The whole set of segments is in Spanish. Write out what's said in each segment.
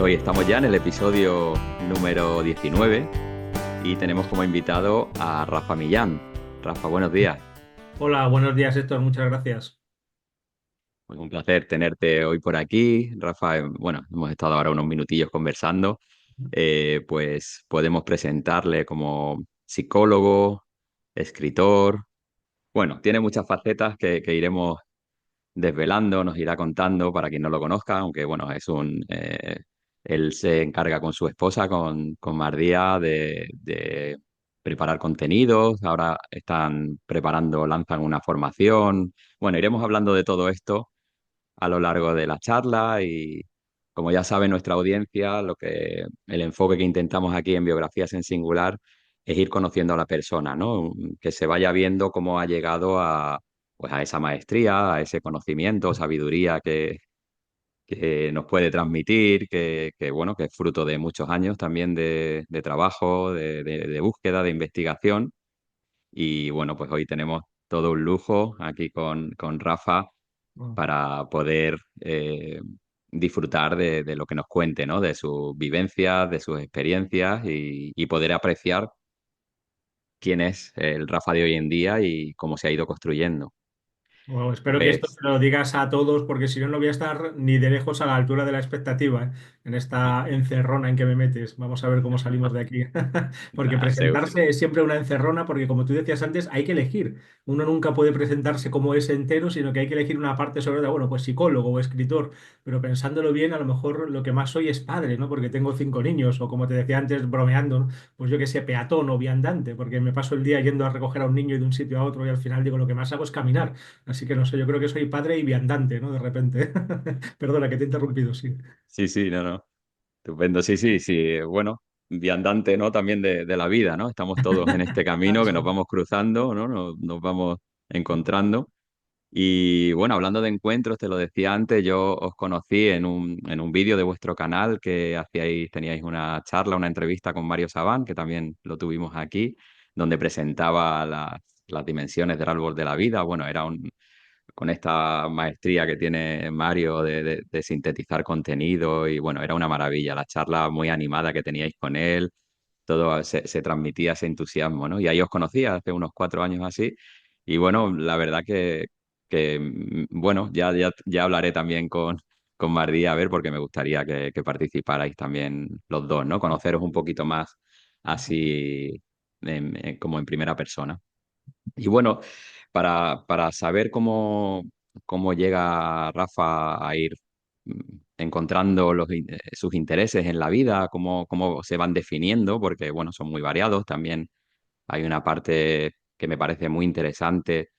Hoy estamos ya en el episodio número 19 y tenemos como invitado a Rafa Millán. Rafa, buenos días. Hola, buenos días, Héctor. Muchas gracias. Pues un placer tenerte hoy por aquí. Rafa, bueno, hemos estado ahora unos minutillos conversando. Pues podemos presentarle como psicólogo, escritor. Bueno, tiene muchas facetas que iremos desvelando, nos irá contando para quien no lo conozca, aunque bueno, él se encarga con su esposa, con Mardía, de preparar contenidos, ahora están preparando, lanzan una formación. Bueno, iremos hablando de todo esto a lo largo de la charla y como ya sabe nuestra audiencia, el enfoque que intentamos aquí en Biografías en Singular es ir conociendo a la persona, ¿no? Que se vaya viendo cómo ha llegado pues a esa maestría, a ese conocimiento, sabiduría que nos puede transmitir, bueno, que es fruto de muchos años también de trabajo, de búsqueda, de investigación. Y bueno, pues hoy tenemos todo un lujo aquí con Rafa Bueno, para poder disfrutar de lo que nos cuente, ¿no? De sus vivencias, de sus experiencias y poder apreciar quién es el Rafa de hoy en día y cómo se ha ido construyendo. espero que esto se Pues lo digas a todos, porque si no, no voy a estar ni de lejos a la altura de la expectativa, ¿eh? En esta encerrona en que me metes. Vamos a ver cómo salimos de aquí. Porque nada, presentarse es siempre una encerrona, porque como tú decías antes, hay que elegir. Uno nunca puede presentarse como es entero, sino que hay que elegir una parte sobre, bueno, pues psicólogo o escritor. Pero pensándolo bien, a lo mejor lo que más soy es padre, ¿no? Porque tengo 5 niños, o como te decía antes, bromeando, ¿no? Pues yo que sé, peatón o viandante, porque me paso el día yendo a recoger a un niño de un sitio a otro y al final digo, lo que más hago es caminar. Así que no sé, yo creo que soy padre y viandante, ¿no? De repente. Perdona, que te he interrumpido, sí. sí, sí, no, no. Estupendo, sí, sí, sí. Bueno, viandante, ¿no? También de la vida, ¿no? Estamos todos en este camino que nos Eso. vamos cruzando, ¿no? Nos vamos encontrando. Y bueno, hablando de encuentros, te lo decía antes, yo os conocí en un vídeo de vuestro canal que teníais una charla, una entrevista con Mario Sabán, que también lo tuvimos aquí, donde presentaba las dimensiones del árbol de la vida. Bueno, con esta maestría que tiene Mario de sintetizar contenido y bueno, era una maravilla, la charla muy animada que teníais con él, todo se transmitía ese entusiasmo, ¿no? Y ahí os conocí hace unos 4 años así y bueno, la verdad bueno, ya hablaré también con Mardí a ver porque me gustaría que participarais también los dos, ¿no? Conoceros un poquito más así como en primera persona. Y bueno, para saber cómo llega Rafa a ir encontrando sus intereses en la vida, cómo se van definiendo, porque bueno, son muy variados. También hay una parte que me parece muy interesante,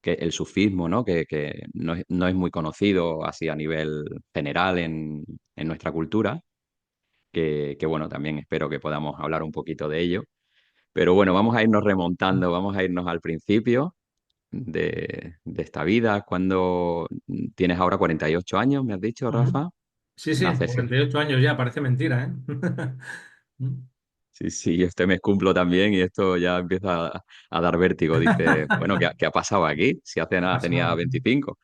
que el sufismo, ¿no? Que no es muy conocido así a nivel general en nuestra cultura, que bueno, también espero que podamos hablar un poquito de ello. Pero bueno, vamos a irnos remontando, vamos a irnos al principio de esta vida, cuando tienes ahora 48 años, me has dicho, Ujú. Rafa. Sí, sí, Naces en... 48 años ya, parece mentira, ¿eh? Sí, sí, este mes cumplo también y esto ya empieza a dar vértigo. Dice, bueno, ¿qué ha pasado aquí? Si hace nada tenía Pasado. 25.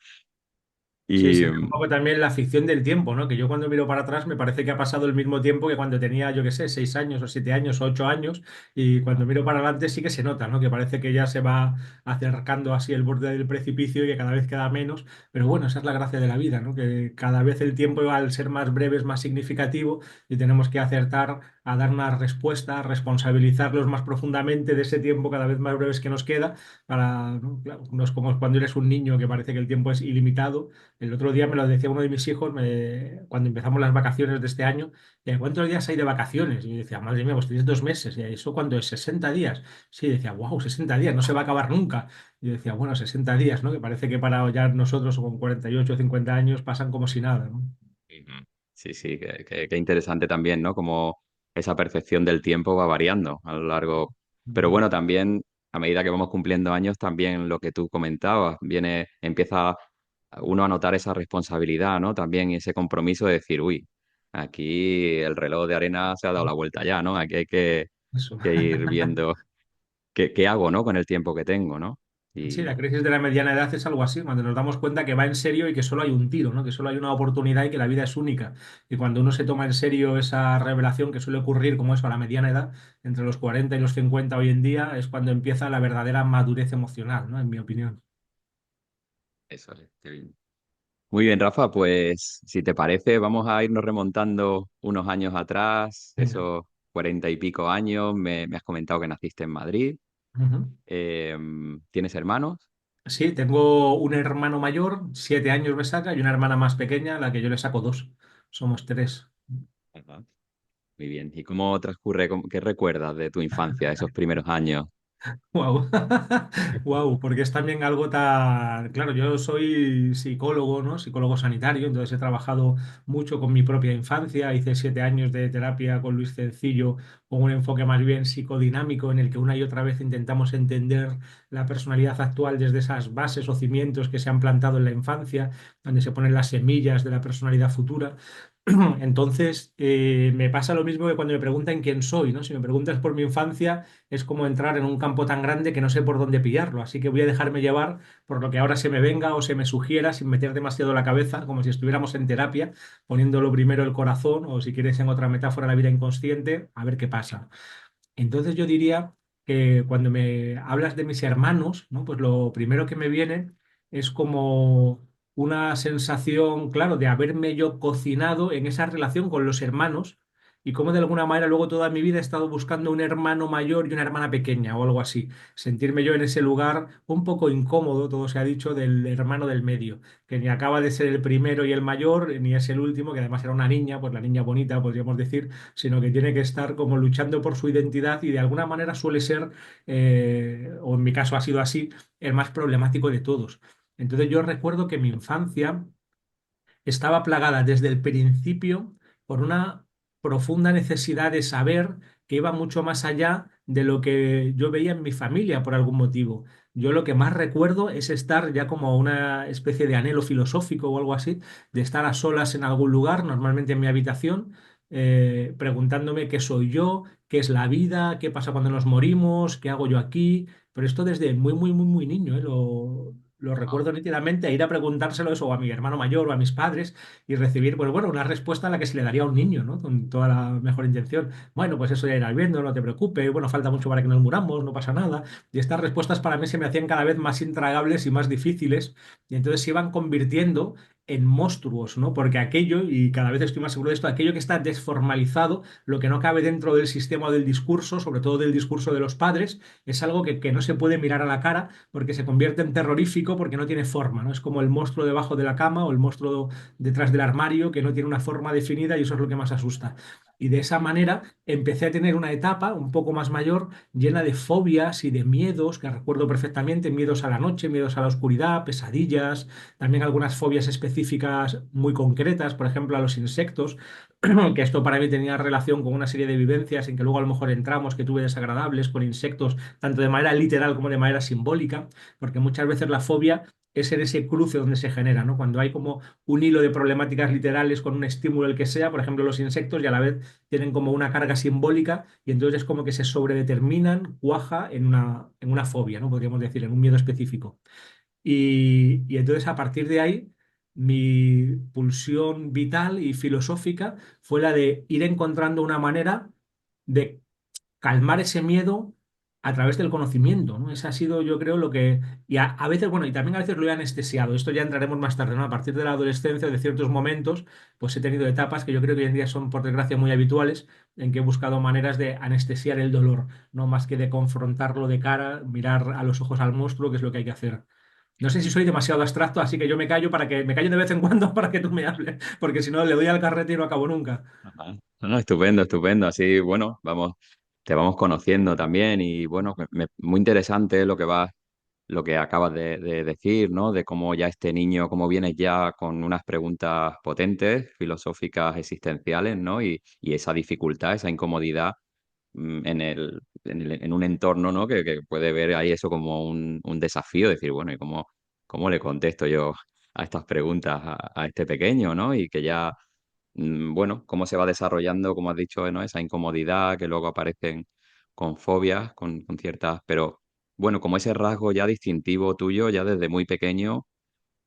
Sí, Y sí, un poco también la ficción del tiempo, ¿no? Que yo cuando miro para atrás me parece que ha pasado el mismo tiempo que cuando tenía, yo qué sé, 6 años o 7 años o 8 años, y cuando miro para adelante sí que se nota, ¿no? Que parece que ya se va acercando así el borde del precipicio y que cada vez queda menos, pero bueno, esa es la gracia de la vida, ¿no? Que cada vez el tiempo al ser más breve es más significativo y tenemos que acertar a dar una respuesta, a responsabilizarlos más profundamente de ese tiempo cada vez más breves que nos queda, para, ¿no? Claro, no es como cuando eres un niño que parece que el tiempo es ilimitado. El otro día me lo decía uno de mis hijos cuando empezamos las vacaciones de este año. ¿Cuántos días hay de vacaciones? Y yo decía, madre mía, pues tienes 2 meses. ¿Y eso cuánto es? 60 días. Sí, decía, wow, 60 días, no se va a acabar nunca. Y yo decía, bueno, 60 días, ¿no? Que parece que para ya nosotros con 48 o 50 años pasan como si nada, ¿no? Ujú. Sí, sí, qué interesante también, ¿no? Como esa percepción del tiempo va variando a lo largo. Pero bueno, también a medida que vamos cumpliendo años, también lo que tú comentabas, empieza uno a notar esa responsabilidad, ¿no? También ese compromiso de decir, uy, aquí el reloj de arena se ha dado la vuelta ya, ¿no? Aquí hay Eso. que ir viendo qué hago, ¿no? Con el tiempo que tengo, ¿no? Sí, la crisis de la mediana edad es algo así, cuando nos damos cuenta que va en serio y que solo hay un tiro, ¿no? Que solo hay una oportunidad y que la vida es única. Y cuando uno se toma en serio esa revelación que suele ocurrir, como eso, a la mediana edad, entre los 40 y los 50 hoy en día, es cuando empieza la verdadera madurez emocional, ¿no? En mi opinión. Eso es. Qué bien. Muy bien, Rafa, pues si te parece, vamos a irnos remontando unos años atrás, Venga. esos 40 y pico años. Me has comentado que naciste en Madrid. Ujú. Eh, ¿Tienes hermanos? Sí, tengo un hermano mayor, 7 años me saca, y una hermana más pequeña, a la que yo le saco dos. Somos tres. Ajá. Muy bien. ¿Y cómo transcurre, qué recuerdas de tu infancia, esos primeros años? Wow, wow, porque es también algo tan, claro, yo soy psicólogo, ¿no? Psicólogo sanitario, entonces he trabajado mucho con mi propia infancia, hice 7 años de terapia con Luis Cencillo, con un enfoque más bien psicodinámico en el que una y otra vez intentamos entender la personalidad actual desde esas bases o cimientos que se han plantado en la infancia, donde se ponen las semillas de la personalidad futura. Entonces, me pasa lo mismo que cuando me preguntan quién soy, ¿no? Si me preguntas por mi infancia, es como entrar en un campo tan grande que no sé por dónde pillarlo. Así que voy a dejarme llevar por lo que ahora se me venga o se me sugiera sin meter demasiado la cabeza, como si estuviéramos en terapia, poniéndolo primero el corazón o si quieres en otra metáfora la vida inconsciente, a ver qué pasa. Entonces yo diría que cuando me hablas de mis hermanos, ¿no? Pues lo primero que me viene es como una sensación, claro, de haberme yo cocinado en esa relación con los hermanos y cómo de alguna manera luego toda mi vida he estado buscando un hermano mayor y una hermana pequeña o algo así. Sentirme yo en ese lugar un poco incómodo, todo se ha dicho, del hermano del medio, que ni acaba de ser el primero y el mayor, ni es el último, que además era una niña, pues la niña bonita, podríamos decir, sino que tiene que estar como luchando por su identidad y de alguna manera suele ser, o en mi caso ha sido así, el más problemático de todos. Entonces yo recuerdo que mi infancia estaba plagada desde el principio por una profunda necesidad de saber que iba mucho más allá de lo que yo veía en mi familia por algún motivo. Yo lo que más recuerdo es estar ya como una especie de anhelo filosófico o algo así, de estar a solas en algún lugar, normalmente en mi habitación, preguntándome qué soy yo, qué es la vida, qué pasa cuando nos morimos, qué hago yo aquí. Pero esto desde muy, muy, muy, muy niño, ¿eh? Lo Wow. recuerdo nítidamente, a ir a preguntárselo eso o a mi hermano mayor o a mis padres y recibir, pues bueno, una respuesta a la que se le daría a un niño, ¿no? Con toda la mejor intención. Bueno, pues eso ya irás viendo, no te preocupes, bueno, falta mucho para que nos muramos, no pasa nada. Y estas respuestas para mí se me hacían cada vez más intragables y más difíciles y entonces se iban convirtiendo en monstruos, ¿no? Porque aquello, y cada vez estoy más seguro de esto, aquello que está desformalizado, lo que no cabe dentro del sistema del discurso, sobre todo del discurso de los padres, es algo que no se puede mirar a la cara porque se convierte en terrorífico porque no tiene forma, ¿no? Es como el monstruo debajo de la cama o el monstruo detrás del armario que no tiene una forma definida y eso es lo que más asusta. Y de esa manera empecé a tener una etapa un poco más mayor llena de fobias y de miedos, que recuerdo perfectamente, miedos a la noche, miedos a la oscuridad, pesadillas, también algunas fobias específicas muy concretas, por ejemplo a los insectos, que esto para mí tenía relación con una serie de vivencias en que luego a lo mejor entramos que tuve desagradables con insectos, tanto de manera literal como de manera simbólica, porque muchas veces la fobia es en ese cruce donde se genera, ¿no? Cuando hay como un hilo de problemáticas literales con un estímulo el que sea, por ejemplo los insectos, y a la vez tienen como una carga simbólica y entonces es como que se sobredeterminan, cuaja en una fobia, ¿no? Podríamos decir, en un miedo específico. Y entonces a partir de ahí, mi pulsión vital y filosófica fue la de ir encontrando una manera de calmar ese miedo a través del conocimiento, ¿no? Ese ha sido, yo creo, lo que... Y a veces, bueno, y también a veces lo he anestesiado. Esto ya entraremos más tarde, ¿no? A partir de la adolescencia, de ciertos momentos, pues he tenido etapas que yo creo que hoy en día son, por desgracia, muy habituales, en que he buscado maneras de anestesiar el dolor, no más que de confrontarlo de cara, mirar a los ojos al monstruo, que es lo que hay que hacer. No sé si soy demasiado abstracto, así que yo me callo para que me callo de vez en cuando para que tú me hables, porque si no le doy al carrete y no acabo nunca. Ajá. No, no, estupendo, estupendo. Así, bueno, vamos, te vamos conociendo también y bueno, muy interesante lo que acabas de decir, ¿no? De cómo ya este niño, cómo vienes ya con unas preguntas potentes, filosóficas, existenciales, ¿no? Y esa dificultad, esa incomodidad en un entorno, ¿no? Que puede ver ahí eso como un desafío, decir, bueno, ¿y cómo le contesto yo a estas preguntas a este pequeño, ¿no? Y que ya bueno, cómo se va desarrollando, como has dicho, ¿no? Esa incomodidad que luego aparecen con fobias, con ciertas, pero bueno, como ese rasgo ya distintivo tuyo, ya desde muy pequeño,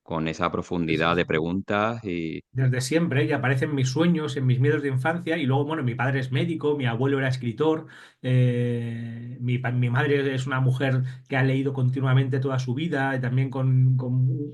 con esa Sí, sí, profundidad de sí. preguntas y... Desde siempre, y aparece en mis sueños, en mis miedos de infancia, y luego, bueno, mi padre es médico, mi abuelo era escritor, mi madre es una mujer que ha leído continuamente toda su vida, y también con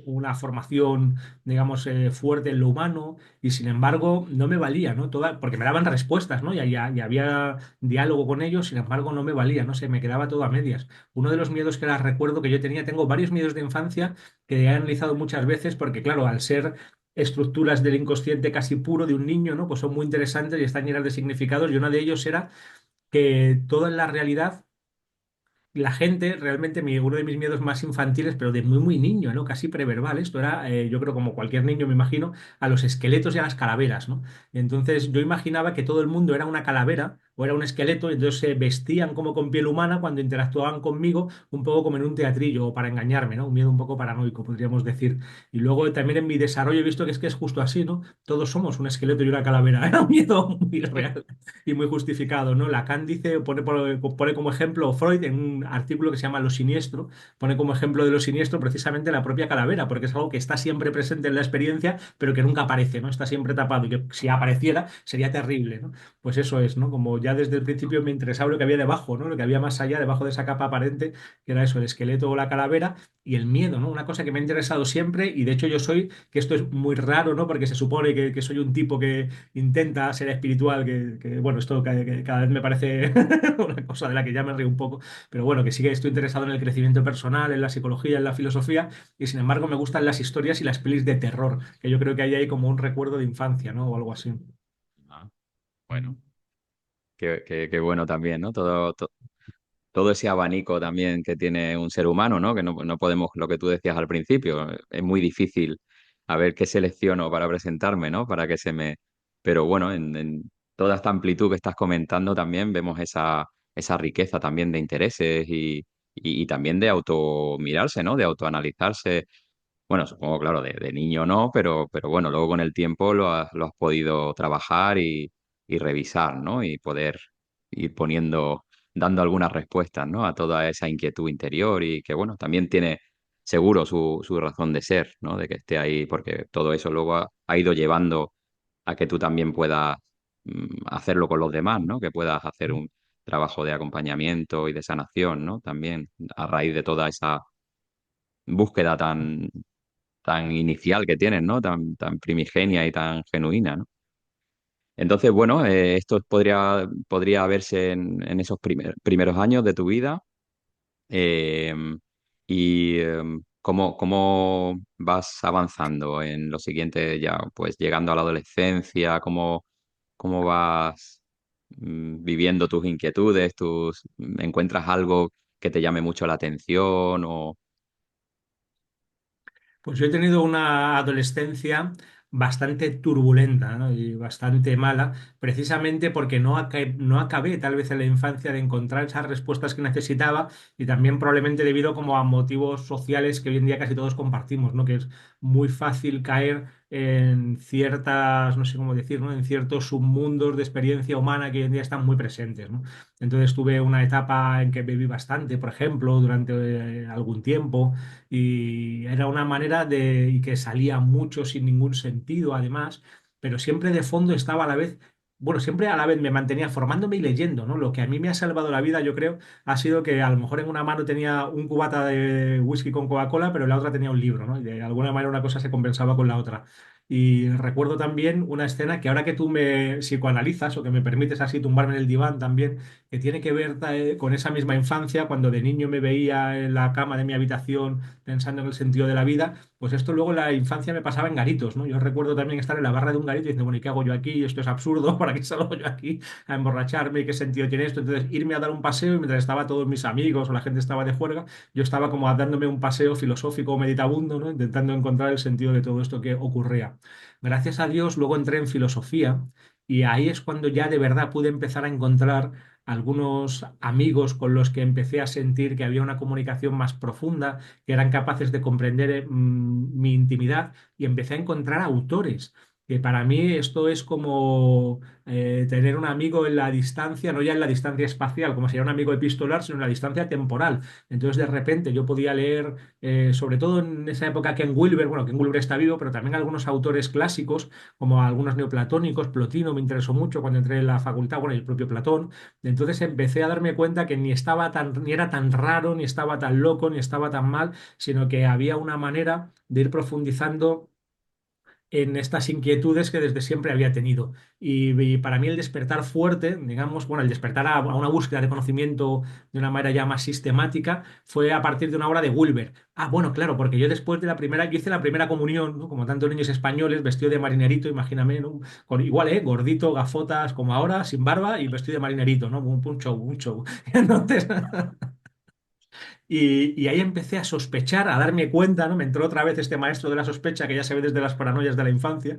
una formación, digamos, fuerte en lo humano, y sin embargo, no me valía, ¿no? Porque me daban respuestas, ¿no? Y había diálogo con ellos, sin embargo, no me valía, no sé, me quedaba todo a medias. Uno de los miedos que las recuerdo que yo tenía, tengo varios miedos de infancia que he analizado muchas veces, porque claro, al ser estructuras del inconsciente casi puro de un niño, ¿no? Pues son muy interesantes y están llenas de significados. Y uno de ellos era que toda en la realidad la gente, realmente uno de mis miedos más infantiles, pero de muy, muy niño, ¿no? Casi preverbal. Esto era, yo creo, como cualquier niño, me imagino, a los esqueletos y a las calaveras, ¿no? Entonces yo imaginaba que todo el mundo era una calavera o era un esqueleto, y entonces se vestían como con piel humana cuando interactuaban conmigo, un poco como en un teatrillo o para engañarme, ¿no? Un miedo un poco paranoico, podríamos decir. Y luego también en mi desarrollo he visto que es justo así, ¿no? Todos somos un esqueleto y una calavera. Era un miedo muy real y muy justificado, ¿no? Lacan dice, pone como ejemplo Freud en un artículo que se llama Lo siniestro, pone como ejemplo de lo siniestro precisamente la propia calavera, porque es algo que está siempre presente en la experiencia, pero que nunca aparece, ¿no? Está siempre tapado y que si apareciera sería terrible, ¿no? Pues eso es, ¿no? Como ya desde el principio me interesaba lo que había debajo, ¿no? Lo que había más allá, debajo de esa capa aparente, que era eso, el esqueleto o la calavera y el miedo, ¿no? Una cosa que me ha interesado siempre y de hecho yo soy, que esto es muy raro, ¿no? Porque se supone que soy un tipo que intenta ser espiritual, bueno, esto que cada vez me parece una cosa de la que ya me río un poco, pero bueno, que sí que estoy interesado en el crecimiento personal, en la psicología, en la filosofía, y sin embargo me gustan las historias y las pelis de terror, que yo creo que ahí hay como un recuerdo de infancia, ¿no? O algo así. Ah, bueno, qué bueno también, ¿no? Todo ese abanico también que tiene un ser humano, ¿no? Que no podemos, lo que tú decías al principio, es muy difícil a ver qué selecciono para presentarme, ¿no? Para que se me... Pero bueno, en toda esta amplitud que estás comentando también vemos esa riqueza también de intereses y también de automirarse, ¿no? De autoanalizarse. Bueno, supongo, claro, de niño no, pero bueno, luego con el tiempo lo has podido trabajar y revisar, ¿no? Y poder ir poniendo, dando algunas respuestas, ¿no? A toda esa inquietud interior y que, bueno, también tiene seguro su razón de ser, ¿no? De que esté ahí, porque todo eso luego ha ido llevando a que tú también puedas hacerlo con los demás, ¿no? Que puedas hacer un trabajo de acompañamiento y de sanación, ¿no? También a raíz de toda esa búsqueda tan inicial que tienes, ¿no? Tan primigenia y tan genuina, ¿no? Entonces, bueno, esto podría verse en esos primeros años de tu vida. eh, y cómo vas avanzando en lo siguiente, ya pues llegando a la adolescencia, cómo vas viviendo tus inquietudes, encuentras algo que te llame mucho la atención o... Pues yo he tenido una adolescencia bastante turbulenta, ¿no? Y bastante mala, precisamente porque no acabé tal vez en la infancia de encontrar esas respuestas que necesitaba y también probablemente debido como a motivos sociales que hoy en día casi todos compartimos, ¿no? Que es muy fácil caer en ciertas, no sé cómo decir, ¿no? En ciertos submundos de experiencia humana que hoy en día están muy presentes, ¿no? Entonces tuve una etapa en que bebí bastante, por ejemplo, durante algún tiempo y era una manera y que salía mucho sin ningún sentido además, pero siempre de fondo estaba a la vez, bueno, siempre a la vez me mantenía formándome y leyendo, ¿no? Lo que a mí me ha salvado la vida, yo creo, ha sido que a lo mejor en una mano tenía un cubata de whisky con Coca-Cola, pero en la otra tenía un libro, ¿no? Y de alguna manera una cosa se compensaba con la otra. Y recuerdo también una escena que ahora que tú me psicoanalizas o que me permites así tumbarme en el diván también, que tiene que ver con esa misma infancia, cuando de niño me veía en la cama de mi habitación pensando en el sentido de la vida, pues esto luego en la infancia me pasaba en garitos, ¿no? Yo recuerdo también estar en la barra de un garito y diciendo, bueno, ¿y qué hago yo aquí? Esto es absurdo, ¿para qué salgo yo aquí a emborracharme? ¿Qué sentido tiene esto? Entonces, irme a dar un paseo y mientras estaba todos mis amigos o la gente estaba de juerga, yo estaba como dándome un paseo filosófico, meditabundo, ¿no? Intentando encontrar el sentido de todo esto que ocurría. Gracias a Dios, luego entré en filosofía y ahí es cuando ya de verdad pude empezar a encontrar algunos amigos con los que empecé a sentir que había una comunicación más profunda, que eran capaces de comprender mi intimidad y empecé a encontrar autores. que para mí esto es como tener un amigo en la distancia, no ya en la distancia espacial, como sería un amigo epistolar, sino en la distancia temporal. Entonces, de repente, yo podía leer, sobre todo en esa época, Ken Wilber, bueno, Ken Wilber está vivo, pero también algunos autores clásicos, como algunos neoplatónicos. Plotino me interesó mucho cuando entré en la facultad, bueno, y el propio Platón. Entonces empecé a darme cuenta que ni era tan raro, ni estaba tan loco, ni estaba tan mal, sino que había una manera de ir profundizando en estas inquietudes que desde siempre había tenido. Y para mí el despertar fuerte, digamos, bueno, el despertar a una búsqueda de conocimiento de una manera ya más sistemática, fue a partir de una obra de Wilber. Ah, bueno, claro, porque yo después de la primera, yo hice la primera comunión, ¿no? Como tantos niños españoles, vestido de marinerito, imagíname, ¿no? Con, igual, gordito, gafotas, como ahora, sin barba y vestido de marinerito, ¿no? Un show, un show. Entonces, y ahí empecé a sospechar, a darme cuenta, ¿no? Me entró otra vez este maestro de la sospecha que ya se ve desde las paranoias de la infancia,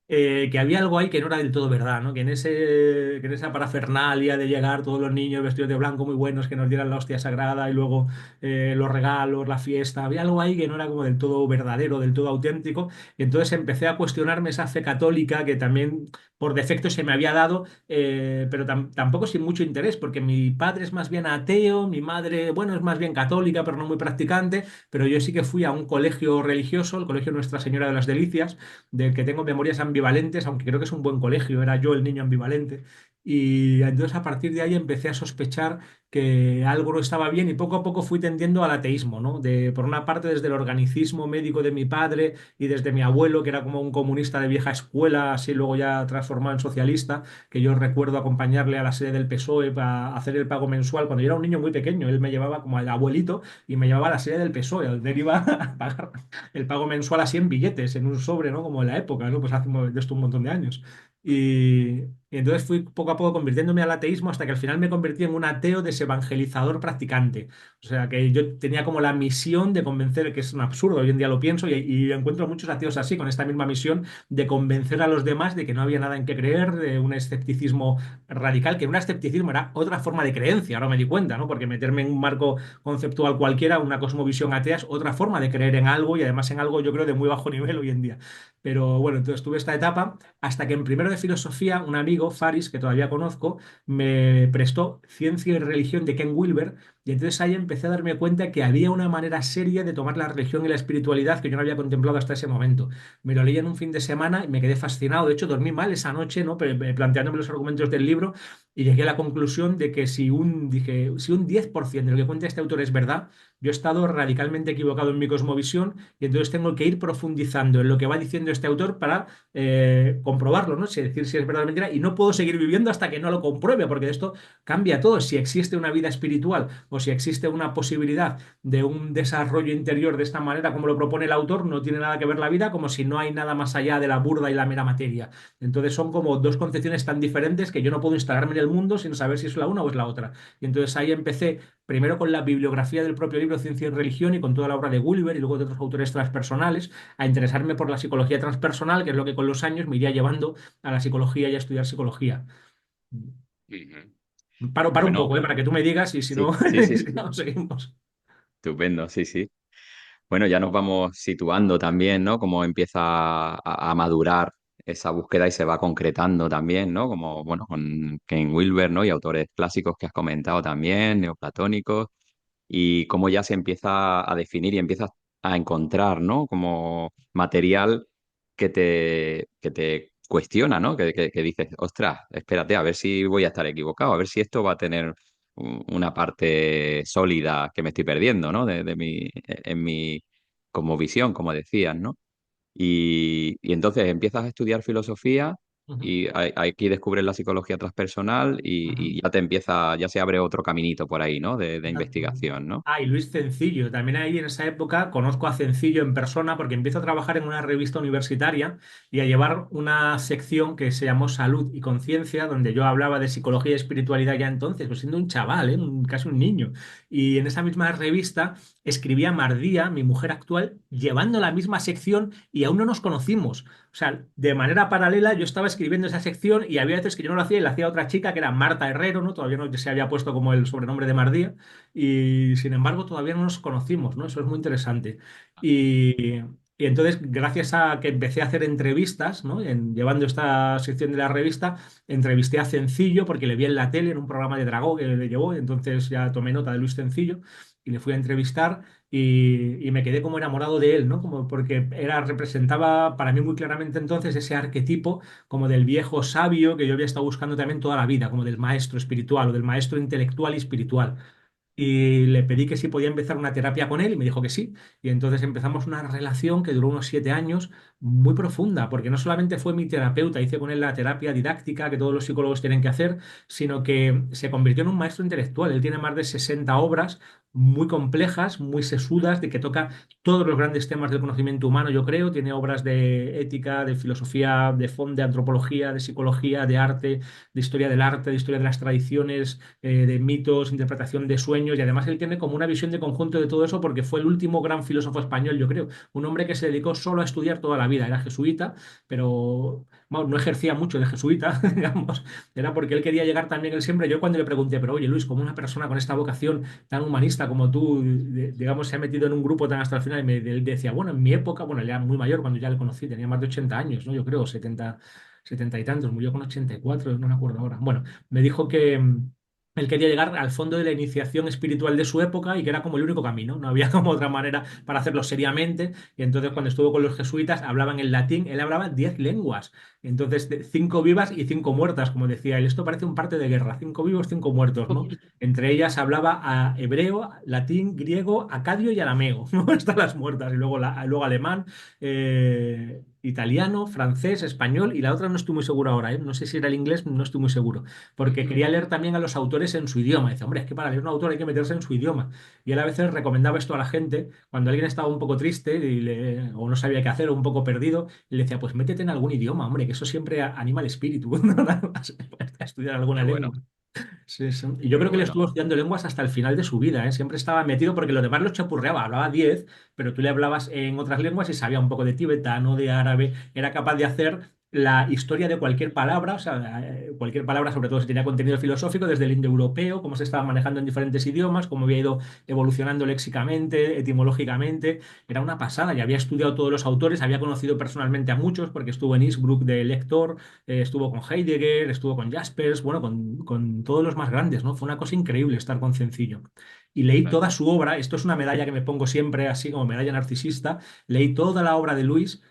que había algo ahí que no era del todo verdad, ¿no? Que en esa parafernalia de llegar todos los niños vestidos de blanco muy buenos que nos dieran la hostia sagrada y luego los regalos, la fiesta, había algo ahí que no era como del todo verdadero, del todo auténtico. Y entonces empecé a cuestionarme esa fe católica que también por defecto se me había dado, pero tampoco sin mucho interés, porque mi padre es más bien ateo, mi madre, bueno, es más bien católica, pero no muy practicante, pero yo sí que fui a un colegio religioso, el Colegio Nuestra Señora de las Delicias, del que tengo memorias ambivalentes, aunque creo que es un buen colegio, era yo el niño ambivalente. Y entonces a partir de ahí empecé a sospechar que algo no estaba bien y poco a poco fui tendiendo al ateísmo, ¿no? Por una parte desde el organicismo médico de mi padre y desde mi abuelo, que era como un comunista de vieja escuela, así luego ya transformado en socialista, que yo recuerdo acompañarle a la sede del PSOE para hacer el pago mensual cuando yo era un niño muy pequeño. Él me llevaba como al abuelito y me llevaba a la sede del PSOE, donde él iba a pagar el pago mensual así en billetes, en un sobre, ¿no? Como en la época, ¿no? Pues hace de esto un montón de años. Y entonces fui poco a poco convirtiéndome al ateísmo hasta que al final me convertí en un ateo desevangelizador practicante. O sea, que yo tenía como la misión de convencer, que es un absurdo, hoy en día lo pienso, y encuentro muchos ateos así, con esta misma misión de convencer a los demás de que no había nada en qué creer, de un escepticismo radical, que un escepticismo era otra forma de creencia, ahora me di cuenta, ¿no? Porque meterme en un marco conceptual cualquiera, una cosmovisión atea, es otra forma de creer en algo y además en algo yo creo de muy bajo nivel hoy en día. Pero bueno, entonces tuve esta etapa hasta que en primero de filosofía un amigo, Faris, que todavía conozco, me prestó Ciencia y Religión de Ken Wilber y entonces ahí empecé a darme cuenta que había una manera seria de tomar la religión y la espiritualidad que yo no había contemplado hasta ese momento. Me lo leí en un fin de semana y me quedé fascinado. De hecho, dormí mal esa noche, ¿no? Planteándome los argumentos del libro y llegué a la conclusión de que si un 10% de lo que cuenta este autor es verdad, yo he estado radicalmente equivocado en mi cosmovisión y entonces tengo que ir profundizando en lo que va diciendo este autor para comprobarlo, ¿no? Si decir si es verdad o mentira, y no puedo seguir viviendo hasta que no lo compruebe, porque de esto cambia todo. Si existe una vida espiritual o si existe una posibilidad de un desarrollo interior de esta manera, como lo propone el autor, no tiene nada que ver la vida, como si no hay nada más allá de la burda y la mera materia. Entonces son como dos concepciones tan diferentes que yo no puedo instalarme en el mundo sin saber si es la una o es la otra. Y entonces ahí empecé primero con la bibliografía del propio libro Ciencia y Religión y con toda la obra de Gulliver y luego de otros autores transpersonales, a interesarme por la psicología transpersonal, que es lo que con los años me iría llevando a la psicología y a estudiar psicología. Ujú. Paro un Bueno, poco, para que tú me digas y si sí, no, sí, sí, si no, seguimos. estupendo, sí, sí. Bueno, ya nos vamos situando también, ¿no? Cómo empieza a madurar esa búsqueda y se va concretando también, ¿no? Como, bueno, con Ken Wilber, ¿no? Y autores clásicos que has comentado también, neoplatónicos, y cómo ya se empieza a definir y empiezas a encontrar, ¿no? Como material que te cuestiona, ¿no? Que dices, ostras, espérate, a ver si voy a estar equivocado, a ver si esto va a tener una parte sólida que me estoy perdiendo, ¿no? En mi, como visión, como decías, ¿no? Y entonces empiezas a estudiar filosofía Ujú, y aquí descubres la psicología transpersonal ujú. y ya te empieza, ya se abre otro caminito por ahí, ¿no? De Exacto. investigación, ¿no? Ah, y Luis Cencillo. También ahí en esa época conozco a Cencillo en persona porque empiezo a trabajar en una revista universitaria y a llevar una sección que se llamó Salud y Conciencia, donde yo hablaba de psicología y espiritualidad ya entonces, pues siendo un chaval, casi un niño. Y en esa misma revista escribía Mardía, mi mujer actual, llevando la misma sección y aún no nos conocimos. O sea, de manera paralela yo estaba escribiendo esa sección y había veces que yo no lo hacía y la hacía otra chica que era Marta Herrero, ¿no? Todavía no se había puesto como el sobrenombre de Mardía y sin embargo todavía no nos conocimos, ¿no? Eso es muy interesante. Y, Y entonces, gracias a que empecé a hacer entrevistas, ¿no? Llevando esta sección de la revista, entrevisté a Cencillo porque le vi en la tele, en un programa de Dragó que le llevó, y entonces ya tomé nota de Luis Cencillo y le fui a entrevistar y me quedé como enamorado de él, ¿no? Como porque representaba para mí muy claramente entonces ese arquetipo como del viejo sabio que yo había estado buscando también toda la vida, como del maestro espiritual o del maestro intelectual y espiritual y le pedí que si podía empezar una terapia con él y me dijo que sí. Y entonces empezamos una relación que duró unos 7 años muy profunda, porque no solamente fue mi terapeuta, hice con él la terapia didáctica que todos los psicólogos tienen que hacer, sino que se convirtió en un maestro intelectual. Él tiene más de 60 obras muy complejas, muy sesudas, de que toca todos los grandes temas del conocimiento humano, yo creo. Tiene obras de ética, de filosofía, de fondo, de antropología, de psicología, de arte, de historia del arte, de historia de las tradiciones, de mitos, interpretación de sueños, y además él tiene como una visión de conjunto de todo eso porque fue el último gran filósofo español, yo creo, un hombre que se dedicó solo a estudiar toda la vida, era jesuita, pero bueno, no ejercía mucho de jesuita, digamos, era porque él quería llegar también él siempre. Yo cuando le pregunté, pero oye Luis, como una persona con esta vocación tan humanista como tú, digamos, se ha metido en un grupo tan hasta el final, él decía, bueno, en mi época, bueno, él era muy mayor cuando ya le conocí, tenía más de 80 años, ¿no? Yo creo, 70 y tantos, murió con 84, no me acuerdo ahora. Bueno, me dijo que él quería llegar al fondo de la iniciación espiritual de su época y que era como el único camino, no había como otra manera para hacerlo seriamente. Y entonces cuando estuvo con los jesuitas hablaban en latín, él hablaba 10 lenguas. Entonces, 5 vivas y 5 muertas, como decía él. Esto parece un parte de guerra, 5 vivos, 5 muertos, ¿no? Entre ellas hablaba a hebreo, latín, griego, acadio y arameo, ¿no? Están las muertas. Y luego, luego alemán, italiano, francés, español, y la otra no estoy muy seguro ahora, ¿eh? No sé si era el inglés, no estoy muy seguro porque quería leer también a los autores en su idioma. Dice, hombre, es que para leer un autor hay que meterse en su idioma. Y él a veces recomendaba esto a la gente cuando alguien estaba un poco triste o no sabía qué hacer o un poco perdido. Y le decía, pues métete en algún idioma, hombre, que eso siempre anima el espíritu. A estudiar alguna Qué bueno, lengua. Sí, sí. Y yo qué creo que él bueno. estuvo estudiando lenguas hasta el final de su vida, ¿eh? Siempre estaba metido porque lo demás lo chapurreaba. Hablaba 10, pero tú le hablabas en otras lenguas y sabía un poco de tibetano, de árabe. Era capaz de hacer la historia de cualquier palabra, o sea, cualquier palabra, sobre todo si tenía contenido filosófico, desde el indoeuropeo, cómo se estaba manejando en diferentes idiomas, cómo había ido evolucionando léxicamente, etimológicamente. Era una pasada y había estudiado todos los autores, había conocido personalmente a muchos porque estuvo en Innsbruck de lector, estuvo con Heidegger, estuvo con Jaspers, bueno, con todos los más grandes, ¿no? Fue una cosa increíble estar con Cencillo. Y leí Claro. toda su obra, esto es una medalla que me pongo siempre así como medalla narcisista, leí toda la obra de Luis,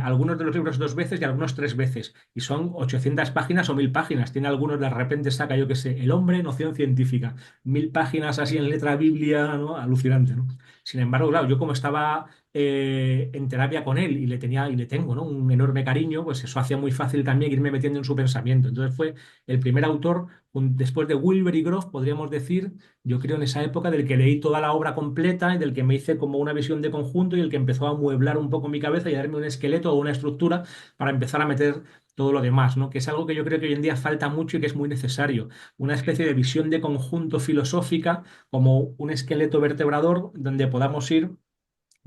algunos de los libros 2 veces y algunos 3 veces, y son 800 páginas o 1000 páginas. Tiene algunos, de repente saca, yo qué sé, El hombre, noción científica, 1000 páginas así en letra biblia, ¿no? Alucinante, ¿no? Sin embargo, claro, yo como estaba en terapia con él y le tenía y le tengo, ¿no? Un enorme cariño, pues eso hacía muy fácil también irme metiendo en su pensamiento. Entonces fue el primer autor, después de Wilber y Groff, podríamos decir, yo creo en esa época, del que leí toda la obra completa y del que me hice como una visión de conjunto y el que empezó a mueblar un poco mi cabeza y a darme un esqueleto o una estructura para empezar a meter todo lo demás, ¿no? Que es algo que yo creo que hoy en día falta mucho y que es muy necesario. Una especie de visión de conjunto filosófica como un esqueleto vertebrador donde podamos ir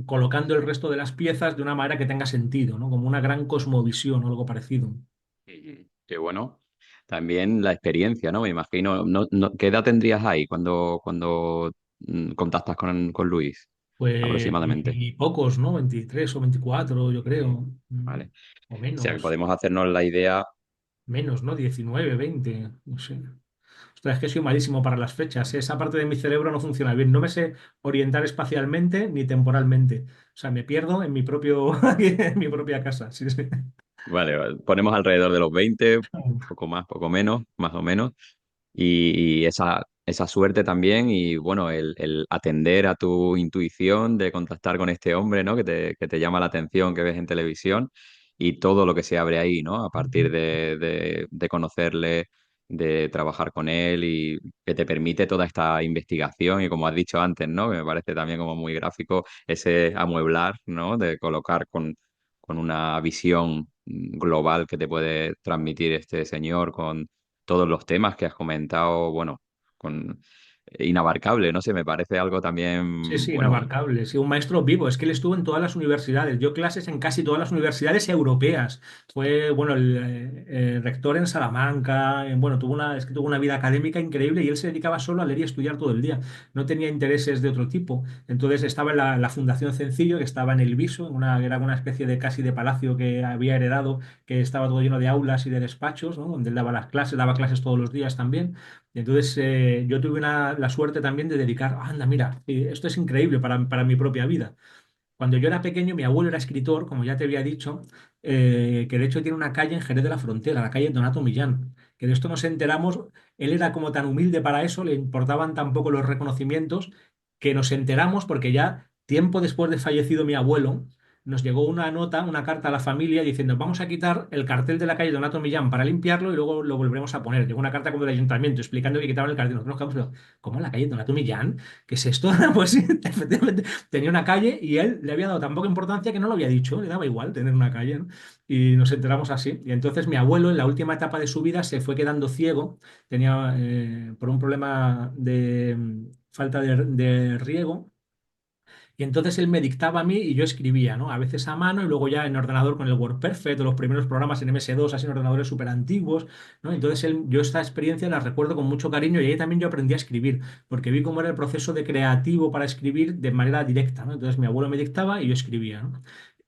colocando el resto de las piezas de una manera que tenga sentido, ¿no? Como una gran cosmovisión o algo parecido. Qué bueno. También la experiencia, ¿no? Me imagino, ¿qué edad tendrías ahí cuando contactas con Luis? Pues Aproximadamente. y pocos, ¿no? 23 o 24, yo Sí. creo. Vale. O O sea, que menos, podemos hacernos la idea. menos, ¿no? 19, 20, no sé. Ostras, es que soy malísimo para las fechas, ¿eh? Esa parte de mi cerebro no funciona bien. No me sé orientar espacialmente ni temporalmente. O sea, me pierdo en mi propio, en mi propia casa. Sí, sí. Vale, vale, ponemos alrededor de los 20, poco más, poco menos, más o menos. Y esa suerte también y bueno, el atender a tu intuición de contactar con este hombre, ¿no? Que te llama la atención, que ves en televisión y todo lo que se abre ahí, ¿no? A partir de conocerle, de trabajar con él y que te permite toda esta investigación y como has dicho antes, ¿no? Que me parece también como muy gráfico ese amueblar, ¿no? De colocar con una visión global que te puede transmitir este señor con todos los temas que has comentado, bueno, con inabarcable, no sé, me parece algo Sí, también, sí, bueno, inabarcable. Sí, un maestro vivo. Es que él estuvo en todas las universidades. Dio clases en casi todas las universidades europeas. Fue, bueno, el rector en Salamanca. Bueno, es que tuvo una vida académica increíble y él se dedicaba solo a leer y estudiar todo el día. No tenía intereses de otro tipo. Entonces estaba en la Fundación Cencillo, que estaba en el Viso, era una especie de casi de palacio que había heredado, que estaba todo lleno de aulas y de despachos, ¿no? Donde él daba las clases, daba clases todos los días también. Y entonces yo tuve la suerte también de dedicar, anda, mira, esto es increíble para mi propia vida. Cuando yo era pequeño, mi abuelo era escritor, como ya te había dicho, que de hecho tiene una calle en Jerez de la Frontera, la calle Donato Millán, que de esto nos enteramos, él era como tan humilde para eso, le importaban tan poco los reconocimientos, que nos enteramos porque ya tiempo después de fallecido mi abuelo, nos llegó una nota, una carta a la familia diciendo, vamos a quitar el cartel de la calle Donato Millán para limpiarlo y luego lo volveremos a poner. Llegó una carta como del ayuntamiento explicando que quitaban el cartel. Nosotros nos quedamos, ¿cómo la calle Donato Millán? ¿Qué es esto? Pues sí, efectivamente tenía una calle y él le había dado tan poca importancia que no lo había dicho, le daba igual tener una calle, ¿no? Y nos enteramos así. Y entonces mi abuelo en la última etapa de su vida se fue quedando ciego, tenía por un problema de falta de riego. Y entonces él me dictaba a mí y yo escribía, ¿no? A veces a mano y luego ya en ordenador con el WordPerfect o los primeros programas en MS2, así en ordenadores súper antiguos, ¿no? Entonces yo esta experiencia la recuerdo con mucho cariño y ahí también yo aprendí a escribir, porque vi cómo era el proceso de creativo para escribir de manera directa, ¿no? Entonces mi abuelo me dictaba y yo escribía, ¿no?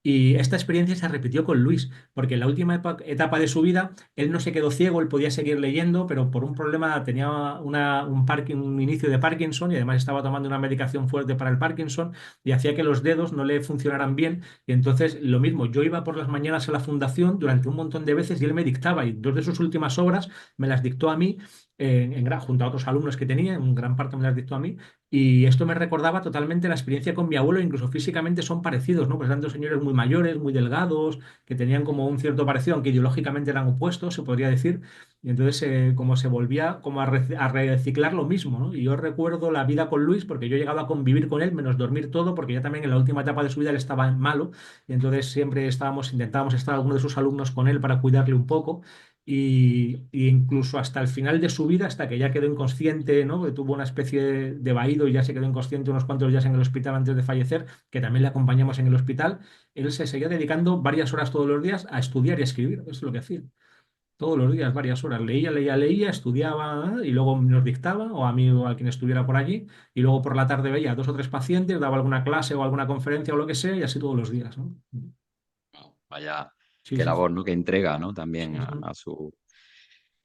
Y esta experiencia se repitió con Luis, porque en la última etapa de su vida él no se quedó ciego, él podía seguir leyendo, pero por un problema tenía un inicio de Parkinson y además estaba tomando una medicación fuerte para el Parkinson y hacía que los dedos no le funcionaran bien. Y entonces lo mismo, yo iba por las mañanas a la fundación durante un montón de veces y él me dictaba y dos de sus últimas obras me las dictó a mí, junto a otros alumnos que tenía, en gran parte me las dictó a mí. Y esto me recordaba totalmente la experiencia con mi abuelo, incluso físicamente son parecidos, ¿no? Pues eran dos señores muy mayores, muy delgados, que tenían como un cierto parecido, aunque ideológicamente eran opuestos, se podría decir. Y entonces como se volvía como a reciclar lo mismo, ¿no? Y yo recuerdo la vida con Luis porque yo llegaba a convivir con él, menos dormir todo, porque ya también en la última etapa de su vida él estaba malo. Y entonces siempre intentábamos estar algunos de sus alumnos con él para cuidarle un poco. Y incluso hasta el final de su vida, hasta que ya quedó inconsciente, ¿no? Que tuvo una especie de vaído y ya se quedó inconsciente unos cuantos días en el hospital antes de fallecer, que también le acompañamos en el hospital, él se seguía dedicando varias horas todos los días a estudiar y a escribir. Eso es lo que hacía. Todos los días, varias horas. Leía, estudiaba y luego nos dictaba, o a mí o a quien estuviera por allí, y luego por la tarde veía a dos o tres pacientes, daba alguna clase o alguna conferencia o lo que sea, y así todos los días, ¿no? vaya, Sí, qué sí, labor, ¿no? Que entrega, ¿no? También sí,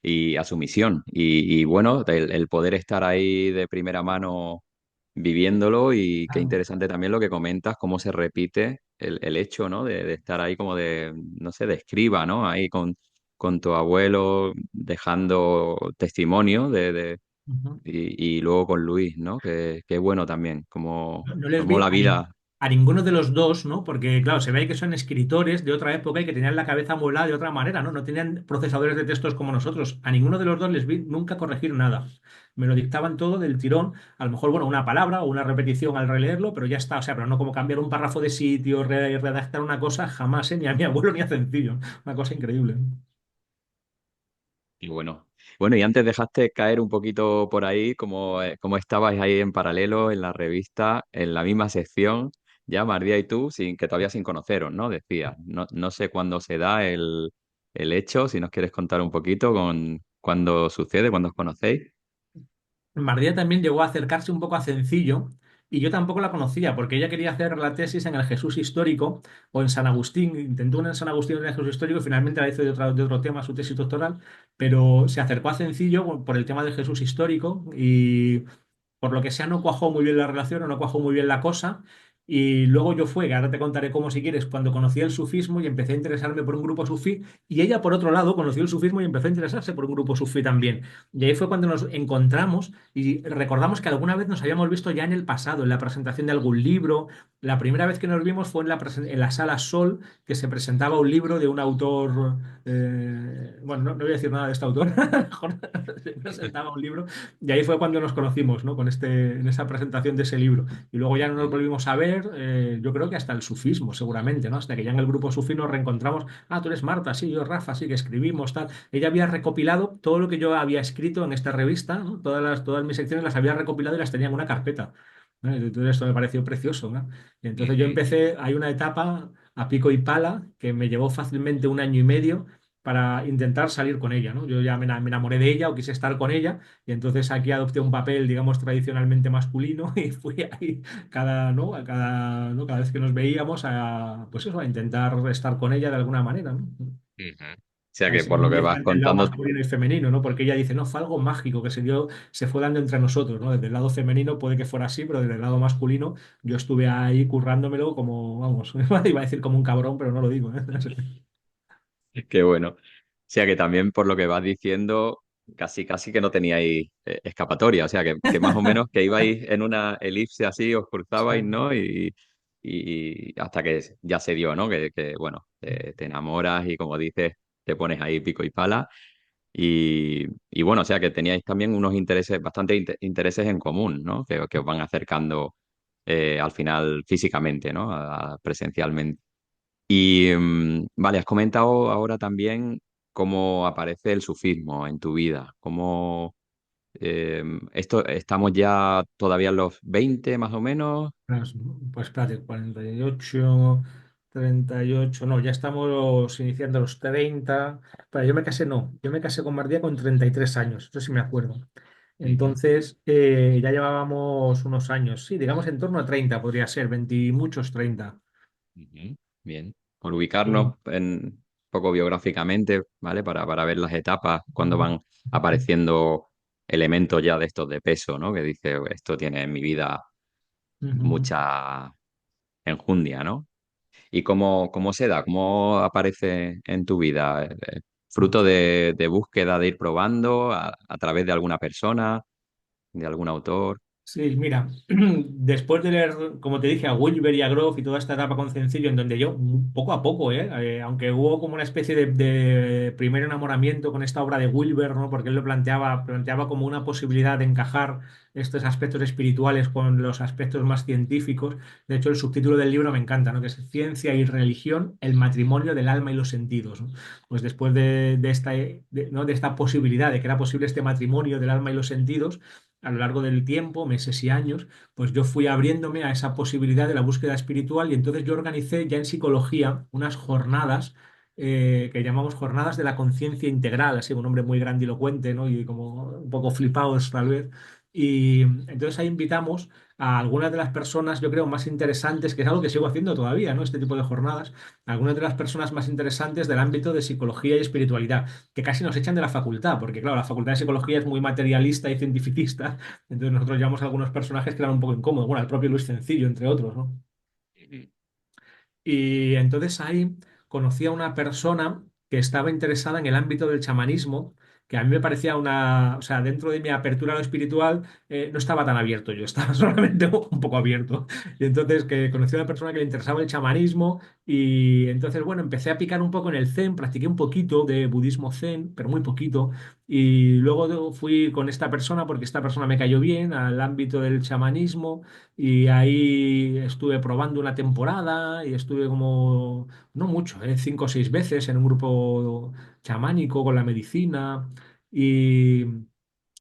sí. a su misión. Y bueno, el poder estar ahí de primera mano viviéndolo y qué Claro. interesante también lo que comentas, cómo se repite el hecho, ¿no? De estar ahí como de, no sé, de escriba, ¿no? Ahí con tu abuelo dejando testimonio Ujú. y luego con Luis, ¿no? Que bueno también, como, No les como vi la vida. a ninguno de los dos, ¿no? Porque, claro, se ve que son escritores de otra época y que tenían la cabeza amueblada de otra manera, ¿no? No tenían procesadores de textos como nosotros. A ninguno de los dos les vi nunca corregir nada. Me lo dictaban todo del tirón. A lo mejor, bueno, una palabra o una repetición al releerlo, pero ya está. O sea, pero no como cambiar un párrafo de sitio, redactar una cosa, jamás, ¿eh? Ni a mi abuelo ni a Sencillo. Una cosa increíble, ¿no? Y bueno, y antes dejaste caer un poquito por ahí, como estabais ahí en paralelo en la revista, en la misma sección, ya María y tú, todavía sin conoceros, ¿no? Decía, no sé cuándo se da el hecho, si nos quieres contar un poquito con cuándo sucede, cuándo os conocéis. María también llegó a acercarse un poco a Cencillo y yo tampoco la conocía porque ella quería hacer la tesis en el Jesús histórico o en San Agustín. Intentó una en San Agustín y una en el Jesús histórico y finalmente la hizo de otro tema su tesis doctoral, pero se acercó a Cencillo por el tema del Jesús histórico y por lo que sea no cuajó muy bien la relación o no cuajó muy bien la cosa. Y luego yo fue, que ahora te contaré cómo si quieres, cuando conocí el sufismo y empecé a interesarme por un grupo sufí, y ella por otro lado conoció el sufismo y empezó a interesarse por un grupo sufí también. Y ahí fue cuando nos encontramos y recordamos que alguna vez nos habíamos visto ya en el pasado, en la presentación de algún libro. La primera vez que nos vimos fue en la sala Sol, que se presentaba un libro de un autor, bueno, no voy a decir nada de este autor, mejor se presentaba un libro y ahí fue cuando nos conocimos, ¿no? En esa presentación de ese libro. Y luego ya no nos volvimos a ver conocer, yo creo que hasta el sufismo, seguramente, ¿no? Hasta que ya en el grupo sufí nos reencontramos. Ah, tú eres Marta, sí, yo Rafa, sí, que escribimos, tal. Ella había recopilado todo lo que yo había escrito en esta revista, ¿no? Todas mis secciones las había recopilado y las tenía en una carpeta. ¿No? Entonces esto me pareció precioso, ¿no? Y entonces yo Ujú. empecé, hay una etapa a pico y pala que me llevó fácilmente un año y medio para intentar salir con ella, ¿no? Yo ya me enamoré de ella o quise estar con ella y entonces aquí adopté un papel, digamos, tradicionalmente masculino y fui ahí cada vez que nos veíamos a, pues eso, a intentar estar con ella de alguna manera, ¿no? Ujú. O sea Ahí que se por lo que manifiesta vas entre el lado contando, masculino y femenino, ¿no? Porque ella dice, no, fue algo mágico que se dio, se fue dando entre nosotros, ¿no? Desde el lado femenino puede que fuera así, pero desde el lado masculino yo estuve ahí currándomelo como, vamos, iba a decir como un cabrón, pero no lo digo, ¿eh? qué bueno. O sea que también por lo que vas diciendo, casi casi que no teníais escapatoria. O sea que más o menos que ibais en una elipse así, os cruzabais, Sí. ¿no? Y hasta que ya se dio, ¿no? Bueno, te enamoras y como dices, te pones ahí pico y pala. Y bueno, o sea que teníais también unos intereses, bastante intereses en común, ¿no? Que os van acercando al final físicamente, ¿no? Presencialmente. Y vale, has comentado ahora también cómo aparece el sufismo en tu vida, cómo estamos ya todavía en los 20 más o menos. Pues, pues espérate, 48, 38, no, ya estamos iniciando los 30. Pero yo me casé, no, yo me casé con María con 33 años, eso sí me acuerdo. Ujú, Entonces, ya llevábamos unos años, sí, digamos en torno a 30 podría ser, 20 y muchos 30. ujú. Bien, por Sí. ubicarnos un poco biográficamente, ¿vale? Para ver las etapas, cuando van apareciendo elementos ya de estos de peso, ¿no? Que dice, esto tiene en mi vida Ujú. mucha enjundia, ¿no? ¿Y cómo se da? ¿Cómo aparece en tu vida? ¿Fruto de búsqueda de ir probando a través de alguna persona, de algún autor? Sí, mira, después de leer, como te dije, a Wilber y a Groff y toda esta etapa con Cencillo, en donde yo, poco a poco, aunque hubo como una especie de primer enamoramiento con esta obra de Wilber, ¿no? Porque él lo planteaba como una posibilidad de encajar estos aspectos espirituales con los aspectos más científicos. De hecho, el subtítulo del libro me encanta, ¿no? Que es Ciencia y Religión, el matrimonio del alma y los sentidos, ¿no? Pues después ¿no? de esta posibilidad de que era posible este matrimonio del alma y los sentidos a lo largo del tiempo, meses y años, pues yo fui abriéndome a esa posibilidad de la búsqueda espiritual y entonces yo organicé ya en psicología unas jornadas que llamamos jornadas de la conciencia integral, así un nombre muy grandilocuente, ¿no? Y como un poco flipados tal vez. Y entonces ahí invitamos a algunas de las personas, yo creo, más interesantes, que es algo que sigo haciendo todavía, ¿no? Este tipo de jornadas, algunas de las personas más interesantes del ámbito de psicología y espiritualidad que casi nos echan de la facultad, porque claro, la facultad de psicología es muy materialista y cientificista, entonces nosotros llevamos a algunos personajes que eran un poco incómodos, bueno, el propio Luis Sencillo, entre otros, ¿no? Ujú. Y entonces ahí conocí a una persona que estaba interesada en el ámbito del chamanismo, que a mí me parecía o sea, dentro de mi apertura a lo espiritual, no estaba tan abierto, yo estaba solamente un poco abierto. Y entonces que conocí a una persona que le interesaba el chamanismo y entonces, bueno, empecé a picar un poco en el zen, practiqué un poquito de budismo zen, pero muy poquito. Y luego fui con esta persona, porque esta persona me cayó bien, al ámbito del chamanismo. Y ahí estuve probando una temporada y estuve como, no mucho, 5 o 6 veces en un grupo chamánico con la medicina y,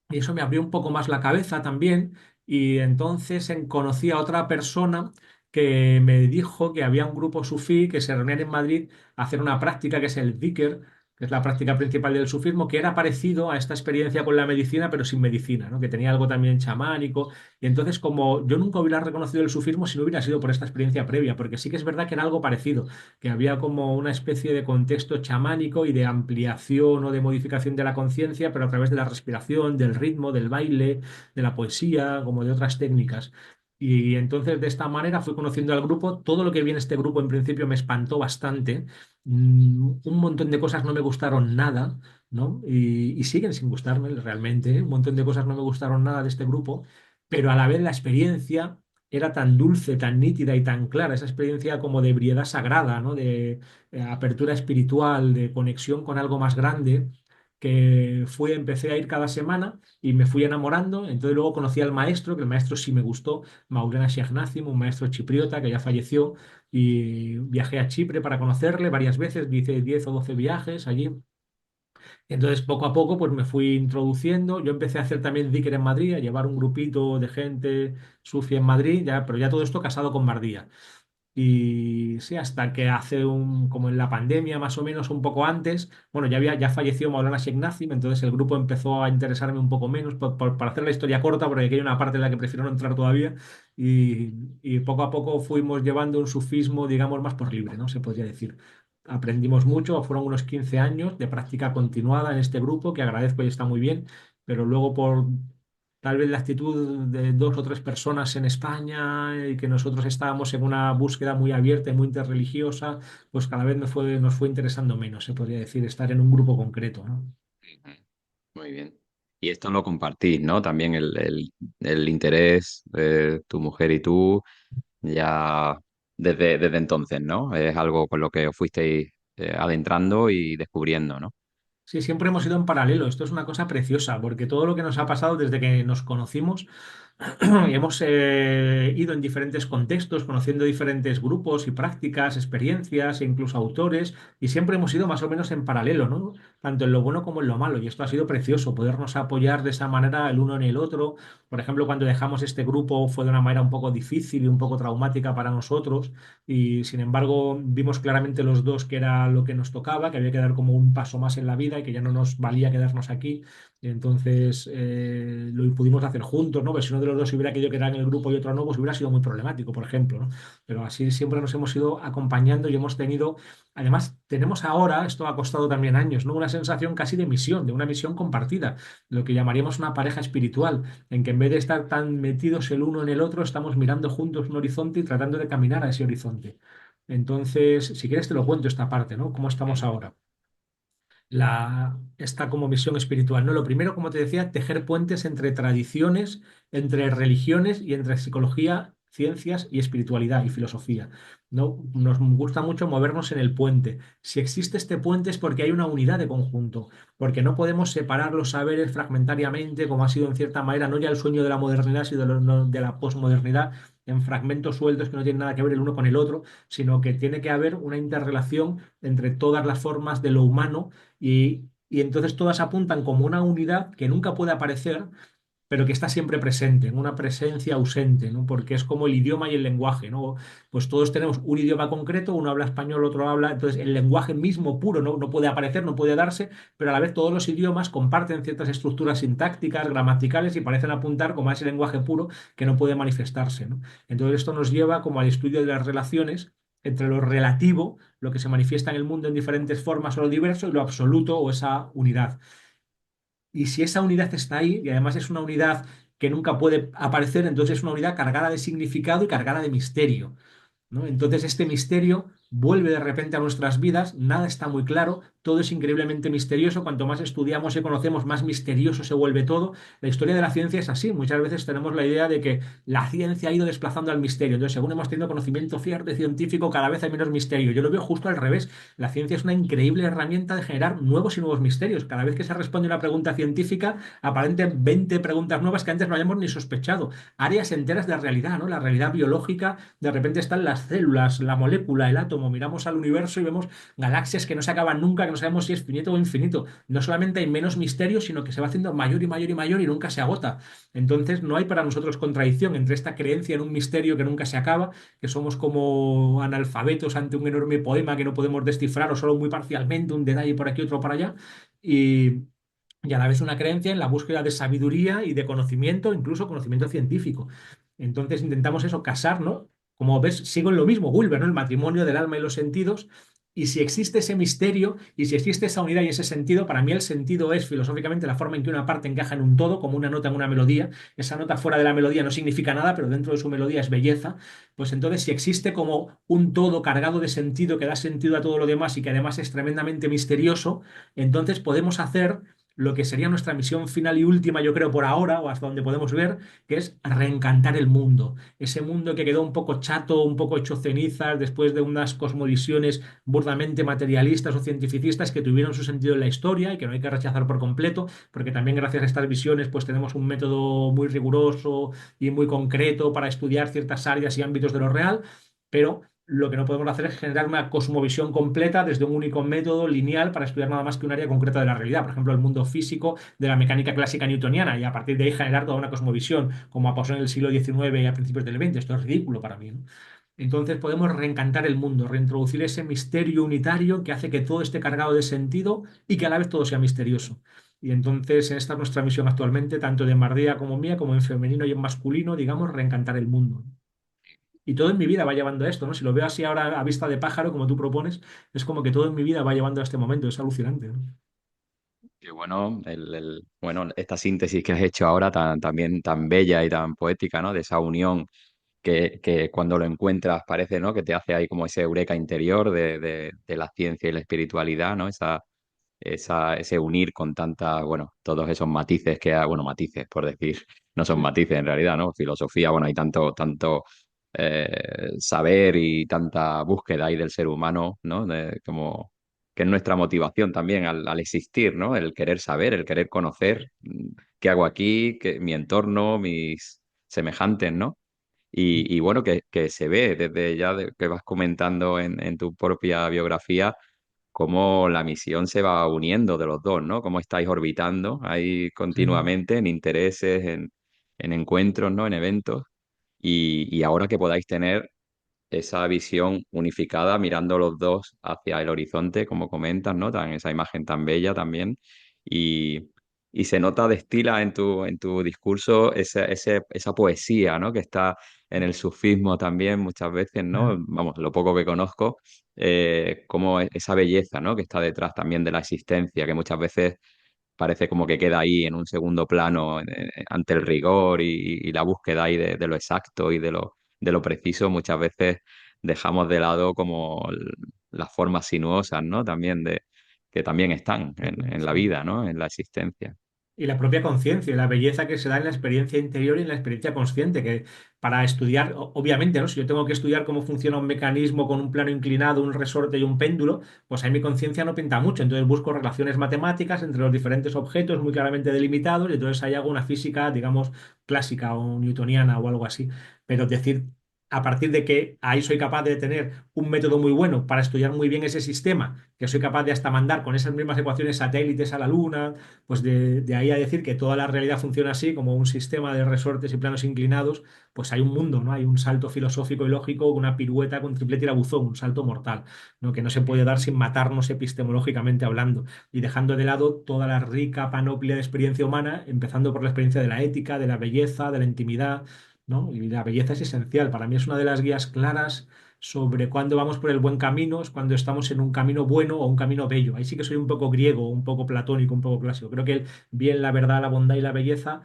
y eso me abrió un poco más la cabeza también y entonces conocí a otra persona que me dijo que había un grupo sufí que se reunían en Madrid a hacer una práctica que es el Dhikr, que es la práctica principal del sufismo, que era parecido a esta experiencia con la medicina, pero sin medicina, ¿no? Que tenía algo también chamánico y entonces, como yo nunca hubiera reconocido el sufismo si no hubiera sido por esta experiencia previa, porque sí que es verdad que era algo parecido, que había como una especie de contexto chamánico y de ampliación o de modificación de la conciencia, pero a través de la respiración, del ritmo, del baile, de la poesía, como de otras técnicas. Y entonces de esta manera fui conociendo al grupo. Todo lo que vi en este grupo en principio me espantó bastante. Un montón de cosas no me gustaron nada, ¿no? Y siguen sin gustarme realmente. Un montón de cosas no me gustaron nada de este grupo, pero a la vez la experiencia era tan dulce, tan nítida y tan clara, esa experiencia como de ebriedad sagrada, ¿no? De apertura espiritual, de conexión con algo más grande, que empecé a ir cada semana y me fui enamorando. Entonces luego conocí al maestro, que el maestro sí me gustó, Maulana Sheikh un maestro chipriota que ya falleció, y viajé a Chipre para conocerle varias veces, hice 10 o 12 viajes allí. Entonces, poco a poco, pues me fui introduciendo. Yo empecé a hacer también Dhikr en Madrid, a llevar un grupito de gente sufi en Madrid, ya, pero ya todo esto casado con Mardía. Y sí, hasta que como en la pandemia, más o menos, un poco antes, bueno, ya falleció Maulana Sheikh Nazim, entonces el grupo empezó a interesarme un poco menos, para hacer la historia corta, porque aquí hay una parte en la que prefiero no entrar todavía, y poco a poco fuimos llevando un sufismo, digamos, más por libre, ¿no? Se podría decir. Aprendimos mucho, fueron unos 15 años de práctica continuada en este grupo, que agradezco y está muy bien, pero luego por tal vez la actitud de dos o tres personas en España y que nosotros estábamos en una búsqueda muy abierta y muy interreligiosa, pues cada vez nos fue interesando menos, se podría decir, estar en un grupo concreto, ¿no? Ujú. Muy bien. Y esto lo compartís, ¿no? También el interés de tu mujer y tú ya desde entonces, ¿no? Es algo con lo que os fuisteis adentrando y descubriendo, ¿no? Sí, siempre hemos ido en paralelo. Esto es una cosa preciosa, porque todo lo que nos ha pasado desde que nos conocimos, hemos ido en diferentes contextos, conociendo diferentes grupos y prácticas, experiencias e incluso autores, y siempre hemos ido más o menos en paralelo, ¿no? Tanto en lo bueno como en lo malo. Y esto ha sido precioso, podernos apoyar de esa manera el uno en el otro. Por ejemplo, cuando dejamos este grupo fue de una manera un poco difícil y un poco traumática para nosotros, y sin embargo vimos claramente los dos que era lo que nos tocaba, que había que dar como un paso más en la vida y que ya no nos valía quedarnos aquí. Y entonces lo pudimos hacer juntos, ¿no? Pues si uno de los dos hubiera querido quedar en el grupo y otro no, pues hubiera sido muy problemático, por ejemplo, ¿no? Pero así siempre nos hemos ido acompañando y hemos tenido, además, tenemos ahora, esto ha costado también años, ¿no? Una sensación casi de misión, de una misión compartida, lo que llamaríamos una pareja espiritual, en que en vez de estar tan metidos el uno en el otro, estamos mirando juntos un horizonte y tratando de caminar a ese horizonte. Entonces, si quieres te lo cuento esta parte, ¿no? ¿Cómo estamos Mm. ahora? Esta como misión espiritual, ¿no? Lo primero, como te decía, tejer puentes entre tradiciones, entre religiones y entre psicología, ciencias y espiritualidad y filosofía, ¿no? Nos gusta mucho movernos en el puente. Si existe este puente es porque hay una unidad de conjunto, porque no podemos separar los saberes fragmentariamente, como ha sido en cierta manera, no ya el sueño de la modernidad, sino de la posmodernidad, en fragmentos sueltos que no tienen nada que ver el uno con el otro, sino que tiene que haber una interrelación entre todas las formas de lo humano y entonces todas apuntan como una unidad que nunca puede aparecer, pero que está siempre presente, en una presencia ausente, ¿no? Porque es como el idioma y el lenguaje, ¿no? Pues todos tenemos un idioma concreto, uno habla español, otro habla, entonces el lenguaje mismo puro no puede aparecer, no puede darse, pero a la vez todos los idiomas comparten ciertas estructuras sintácticas, gramaticales y parecen apuntar como a ese lenguaje puro que no puede manifestarse, ¿no? Entonces esto nos lleva como al estudio de las relaciones entre lo relativo, lo que se manifiesta en el mundo en diferentes formas o lo diverso, y lo absoluto o esa unidad. Y si esa unidad está ahí, y además es una unidad que nunca puede aparecer, entonces es una unidad cargada de significado y cargada de misterio, ¿no? Entonces este misterio vuelve de repente a nuestras vidas, nada está muy claro, todo es increíblemente misterioso, cuanto más estudiamos y conocemos, más misterioso se vuelve todo. La historia de la ciencia es así, muchas veces tenemos la idea de que la ciencia ha ido desplazando al misterio, entonces según hemos tenido conocimiento cierto y científico, cada vez hay menos misterio. Yo lo veo justo al revés, la ciencia es una increíble herramienta de generar nuevos y nuevos misterios. Cada vez que se responde una pregunta científica, aparecen 20 preguntas nuevas que antes no habíamos ni sospechado, áreas enteras de realidad, ¿no? La realidad biológica, de repente están las células, la molécula, el átomo, miramos al universo y vemos galaxias que no se acaban nunca, que no sabemos si es finito o infinito. No solamente hay menos misterio, sino que se va haciendo mayor y mayor y mayor y nunca se agota. Entonces no hay para nosotros contradicción entre esta creencia en un misterio que nunca se acaba, que somos como analfabetos ante un enorme poema que no podemos descifrar o solo muy parcialmente, un detalle por aquí, otro por allá, y y a la vez una creencia en la búsqueda de sabiduría y de conocimiento, incluso conocimiento científico. Entonces intentamos eso, casarnos, como ves, sigo en lo mismo, Wilber, ¿no? El matrimonio del alma y los sentidos. Y si existe ese misterio y si existe esa unidad y ese sentido, para mí el sentido es filosóficamente la forma en que una parte encaja en un todo, como una nota en una melodía. Esa nota fuera de la melodía no significa nada, pero dentro de su melodía es belleza. Pues entonces, si existe como un todo cargado de sentido que da sentido a todo lo demás y que además es tremendamente misterioso, entonces podemos hacer lo que sería nuestra misión final y última, yo creo, por ahora, o hasta donde podemos ver, que es reencantar el mundo. Ese mundo que quedó un poco chato, un poco hecho cenizas después de unas cosmovisiones burdamente materialistas o cientificistas que tuvieron su sentido en la historia y que no hay que rechazar por completo, porque también gracias a estas visiones pues tenemos un método muy riguroso y muy concreto para estudiar ciertas áreas y ámbitos de lo real, pero lo que no podemos hacer es generar una cosmovisión completa desde un único método lineal para estudiar nada más que un área concreta de la realidad, por ejemplo, el mundo físico de la mecánica clásica newtoniana, y a partir de ahí generar toda una cosmovisión, como pasó en el siglo XIX y a principios del XX. Esto es ridículo para mí, ¿no? Entonces podemos reencantar el mundo, reintroducir ese misterio unitario que hace que todo esté cargado de sentido y que a la vez todo sea misterioso. Y entonces esta es nuestra misión actualmente, tanto de Mardía como mía, como en femenino y en masculino, digamos, reencantar el mundo. Y todo en mi vida va llevando a esto, ¿no? Si lo veo así ahora a vista de pájaro, como tú propones, es como que todo en mi vida va llevando a este momento, es alucinante, ¿no? Que bueno, bueno, esta síntesis que has hecho ahora también tan bella y tan poética, ¿no? De esa unión que cuando lo encuentras parece, ¿no? Que te hace ahí como ese eureka interior de la ciencia y la espiritualidad, ¿no? Ese unir con tanta, bueno, todos esos matices bueno, matices, por decir, no son Sí. matices en realidad, ¿no? Filosofía, bueno, hay tanto saber y tanta búsqueda ahí del ser humano, ¿no? Como que es nuestra motivación también al existir, ¿no? El querer saber, el querer conocer qué hago aquí, mi entorno, mis semejantes, ¿no? Y bueno, que se ve desde que vas comentando en tu propia biografía cómo la misión se va uniendo de los dos, ¿no? Cómo estáis orbitando ahí Sí. continuamente en intereses, en encuentros, ¿no? En eventos. Y ahora que podáis tener esa visión unificada, mirando los dos hacia el horizonte, como comentas, ¿no? Esa imagen tan bella también. Y, y se nota, destila en tu discurso esa poesía, ¿no? Que está en el sufismo también muchas veces, ¿no? Vamos, lo poco que conozco, como esa belleza, ¿no? Que está detrás también de la existencia, que muchas veces parece como que queda ahí en un segundo plano ante el rigor y la búsqueda ahí de lo exacto y de lo preciso. Muchas veces dejamos de lado como las formas sinuosas, ¿no? También que también están en la Sí. vida, ¿no? En la existencia. Y la propia conciencia, la belleza que se da en la experiencia interior y en la experiencia consciente, que para estudiar, obviamente, ¿no? Si yo tengo que estudiar cómo funciona un mecanismo con un plano inclinado, un resorte y un péndulo, pues ahí mi conciencia no pinta mucho. Entonces busco relaciones matemáticas entre los diferentes objetos muy claramente delimitados y entonces ahí hago una física, digamos, clásica o newtoniana o algo así. Pero decir, a partir de que ahí soy capaz de tener un método muy bueno para estudiar muy bien ese sistema, que soy capaz de hasta mandar con esas mismas ecuaciones satélites a la Luna, pues de ahí a decir que toda la realidad funciona así, como un sistema de resortes y planos inclinados, pues hay un mundo, ¿no? Hay un salto filosófico y lógico, una pirueta con triple tirabuzón, un salto mortal, ¿no? Que no se puede dar sin matarnos epistemológicamente hablando y dejando de lado toda la rica panoplia de experiencia humana, empezando por la experiencia de la ética, de la belleza, de la intimidad, ¿no? Y la belleza es esencial. Para mí es una de las guías claras sobre cuándo vamos por el buen camino, es cuando estamos en un camino bueno o un camino bello. Ahí sí que soy un poco griego, un poco platónico, un poco clásico. Creo que el bien, la verdad, la bondad y la belleza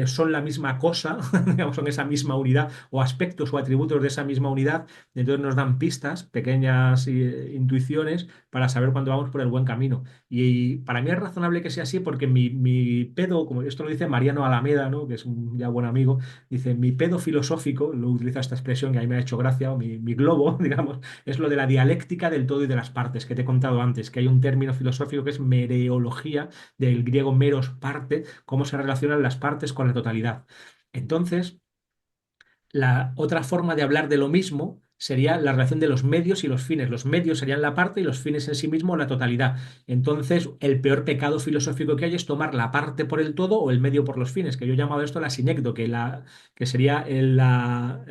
son la misma cosa, digamos, son esa misma unidad o aspectos o atributos de esa misma unidad, y entonces nos dan pistas, pequeñas intuiciones para saber cuándo vamos por el buen camino. Y, para mí es razonable que sea así porque mi pedo, como esto lo dice Mariano Alameda, ¿no? Que es un ya buen amigo, dice, mi pedo filosófico, lo utiliza esta expresión que a mí me ha hecho gracia, o mi globo, digamos, es lo de la dialéctica del todo y de las partes que te he contado antes, que hay un término filosófico que es mereología, del griego meros parte, cómo se relacionan las partes con la totalidad. Entonces, la otra forma de hablar de lo mismo sería la relación de los medios y los fines. Los medios serían la parte y los fines en sí mismos la totalidad. Entonces, el peor pecado filosófico que hay es tomar la parte por el todo o el medio por los fines, que yo he llamado esto la sinécdoque, que sería la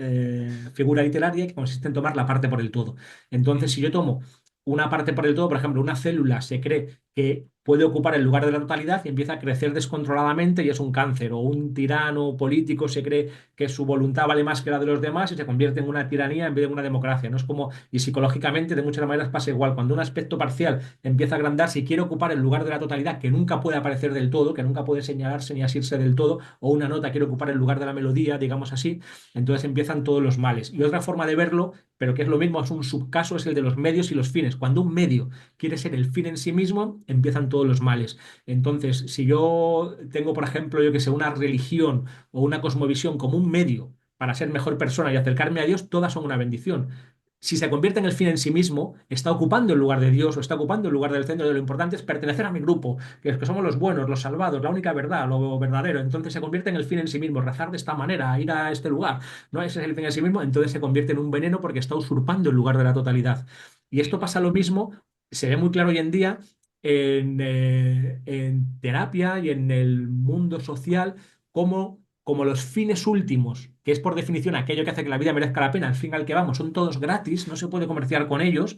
figura literaria que consiste en tomar la parte por el todo. Entonces, si yo tomo una parte por el todo, por ejemplo, una célula se cree que puede ocupar el lugar de la totalidad y empieza a crecer descontroladamente y es un cáncer, o un tirano político se cree que su voluntad vale más que la de los demás y se convierte en una tiranía en vez de una democracia. No es como, y psicológicamente de muchas maneras pasa igual. Cuando un aspecto parcial empieza a agrandarse y quiere ocupar el lugar de la totalidad, que nunca puede aparecer del todo, que nunca puede señalarse ni asirse del todo, o una nota quiere ocupar el lugar de la melodía, digamos así, entonces empiezan todos los males. Y otra forma de verlo, pero que es lo mismo, es un subcaso, es el de los medios y los fines. Cuando un medio quiere ser el fin en sí mismo, empiezan todos los males. Entonces, si yo tengo, por ejemplo, yo que sé, una religión o una cosmovisión como un medio para ser mejor persona y acercarme a Dios, todas son una bendición. Si se convierte en el fin en sí mismo, está ocupando el lugar de Dios o está ocupando el lugar del centro de lo importante es pertenecer a mi grupo, que es que somos los buenos, los salvados, la única verdad, lo verdadero. Entonces se convierte en el fin en sí mismo, rezar de esta manera, ir a este lugar, ¿no? Ese es el fin en sí mismo, entonces se convierte en un veneno porque está usurpando el lugar de la totalidad. Y esto pasa lo mismo, se ve muy claro hoy en día en terapia y en el mundo social, como los fines últimos, que es por definición aquello que hace que la vida merezca la pena, al fin al que vamos, son todos gratis, no se puede comerciar con ellos,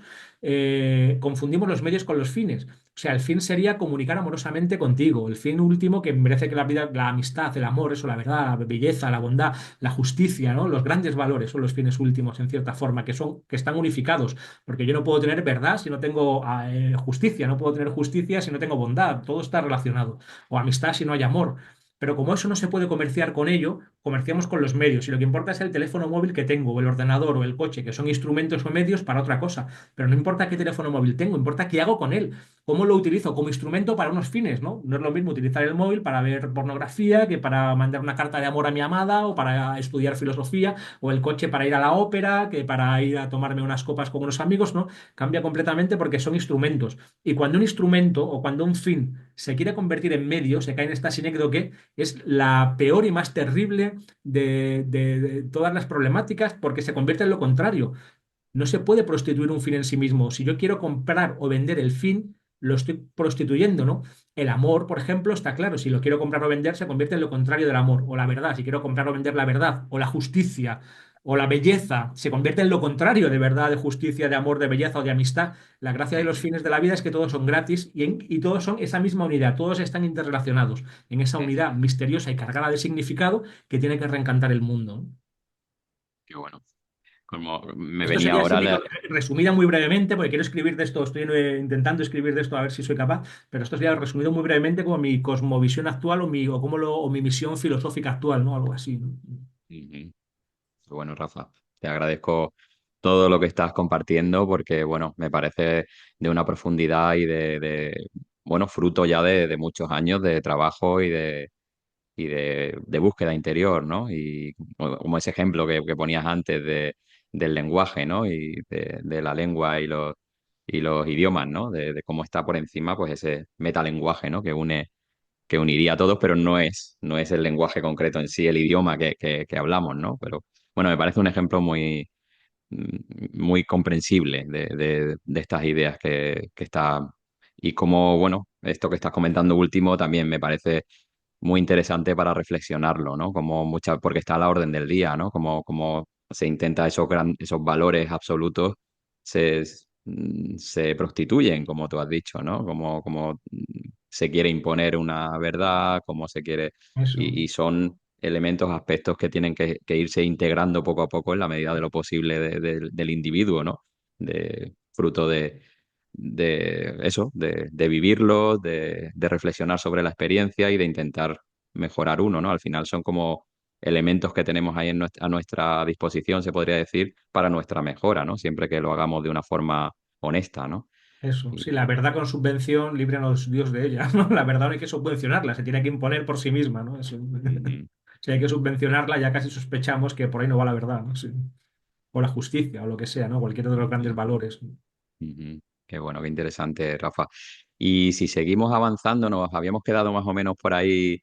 confundimos los medios con los fines. O sea, el fin sería comunicar amorosamente contigo, el fin último que merece que la vida, la amistad, el amor, eso, la verdad, la belleza, la bondad, la justicia, ¿no? Los grandes valores son los fines últimos, en cierta forma, que están unificados, porque yo no puedo tener verdad si no tengo justicia, no puedo tener justicia si no tengo bondad, todo está relacionado, o amistad si no hay amor. Pero como eso no se puede comerciar con ello, comerciamos con los medios. Y lo que importa es el teléfono móvil que tengo, o el ordenador, o el coche, que son instrumentos o medios para otra cosa. Pero no importa qué teléfono móvil tengo, importa qué hago con él, cómo lo utilizo como instrumento para unos fines, ¿no? No es lo mismo utilizar el móvil para ver pornografía que para mandar una carta de amor a mi amada, o para estudiar filosofía, o el coche para ir a la ópera, que para ir a tomarme unas copas con unos amigos, ¿no? Cambia completamente porque son instrumentos. Y cuando un instrumento o cuando un fin se quiere convertir en medio, se cae en esta sinécdoque, es la peor y más terrible de todas las problemáticas porque se convierte en lo contrario. No se puede prostituir un fin en sí mismo. Si yo quiero comprar o vender el fin, lo estoy prostituyendo, ¿no? El amor, por ejemplo, está claro. Si lo quiero comprar o vender, se convierte en lo contrario del amor. O la verdad, si quiero comprar o vender la verdad, o la justicia, o la belleza, se convierte en lo contrario de verdad, de justicia, de amor, de belleza o de amistad. La gracia de los Ujú. fines de la vida es que todos son gratis y todos son esa misma unidad, todos están interrelacionados en esa Ujú. unidad misteriosa y cargada de significado que tiene que reencantar el mundo, ¿no? Qué bueno. Como me Esto venía sería así, ahora la... resumida muy brevemente, porque quiero escribir de esto, estoy intentando escribir de esto a ver si soy capaz, pero esto sería resumido muy brevemente como mi cosmovisión actual o mi misión filosófica actual, ¿no? Algo así, ¿no? Ujú. Bueno, Rafa, te agradezco todo lo que estás compartiendo porque, bueno, me parece de una profundidad y bueno, fruto ya de muchos años de trabajo y de búsqueda interior, ¿no? Y como ese ejemplo que ponías antes del lenguaje, ¿no? Y de la lengua y los idiomas, ¿no? De cómo está por encima, pues ese metalenguaje, ¿no? Que uniría a todos, pero no es el lenguaje concreto en sí, el idioma que hablamos, ¿no? Pero bueno, me parece un ejemplo muy comprensible de estas ideas que está. Y como, bueno, esto que estás comentando último también me parece muy interesante para reflexionarlo, ¿no? Porque está a la orden del día, ¿no? Como se intenta esos valores absolutos se, se prostituyen, como tú has dicho, ¿no? Como se quiere imponer una verdad, como se quiere, Eso, y son elementos, aspectos que tienen que irse integrando poco a poco en la medida de lo posible del individuo, ¿no? Fruto de eso, de vivirlo, de reflexionar sobre la experiencia y de intentar mejorar uno, ¿no? Al final son como elementos que tenemos ahí a nuestra disposición, se podría decir, para nuestra mejora, ¿no? Siempre que lo hagamos de una forma honesta, ¿no? eso. Sí, la Y, verdad con subvención, líbranos Dios de ella, ¿no? La verdad no hay que subvencionarla, se tiene que imponer por sí misma, ¿no? Eso. Ujú. Si hay que subvencionarla, ya casi sospechamos que por ahí no va la verdad, ¿no? Sí. O la justicia, o lo que sea, ¿no? Cualquiera de los grandes Ujú. valores. Ujú. Qué bueno, qué interesante, Rafa. Y si seguimos avanzando, nos habíamos quedado más o menos por ahí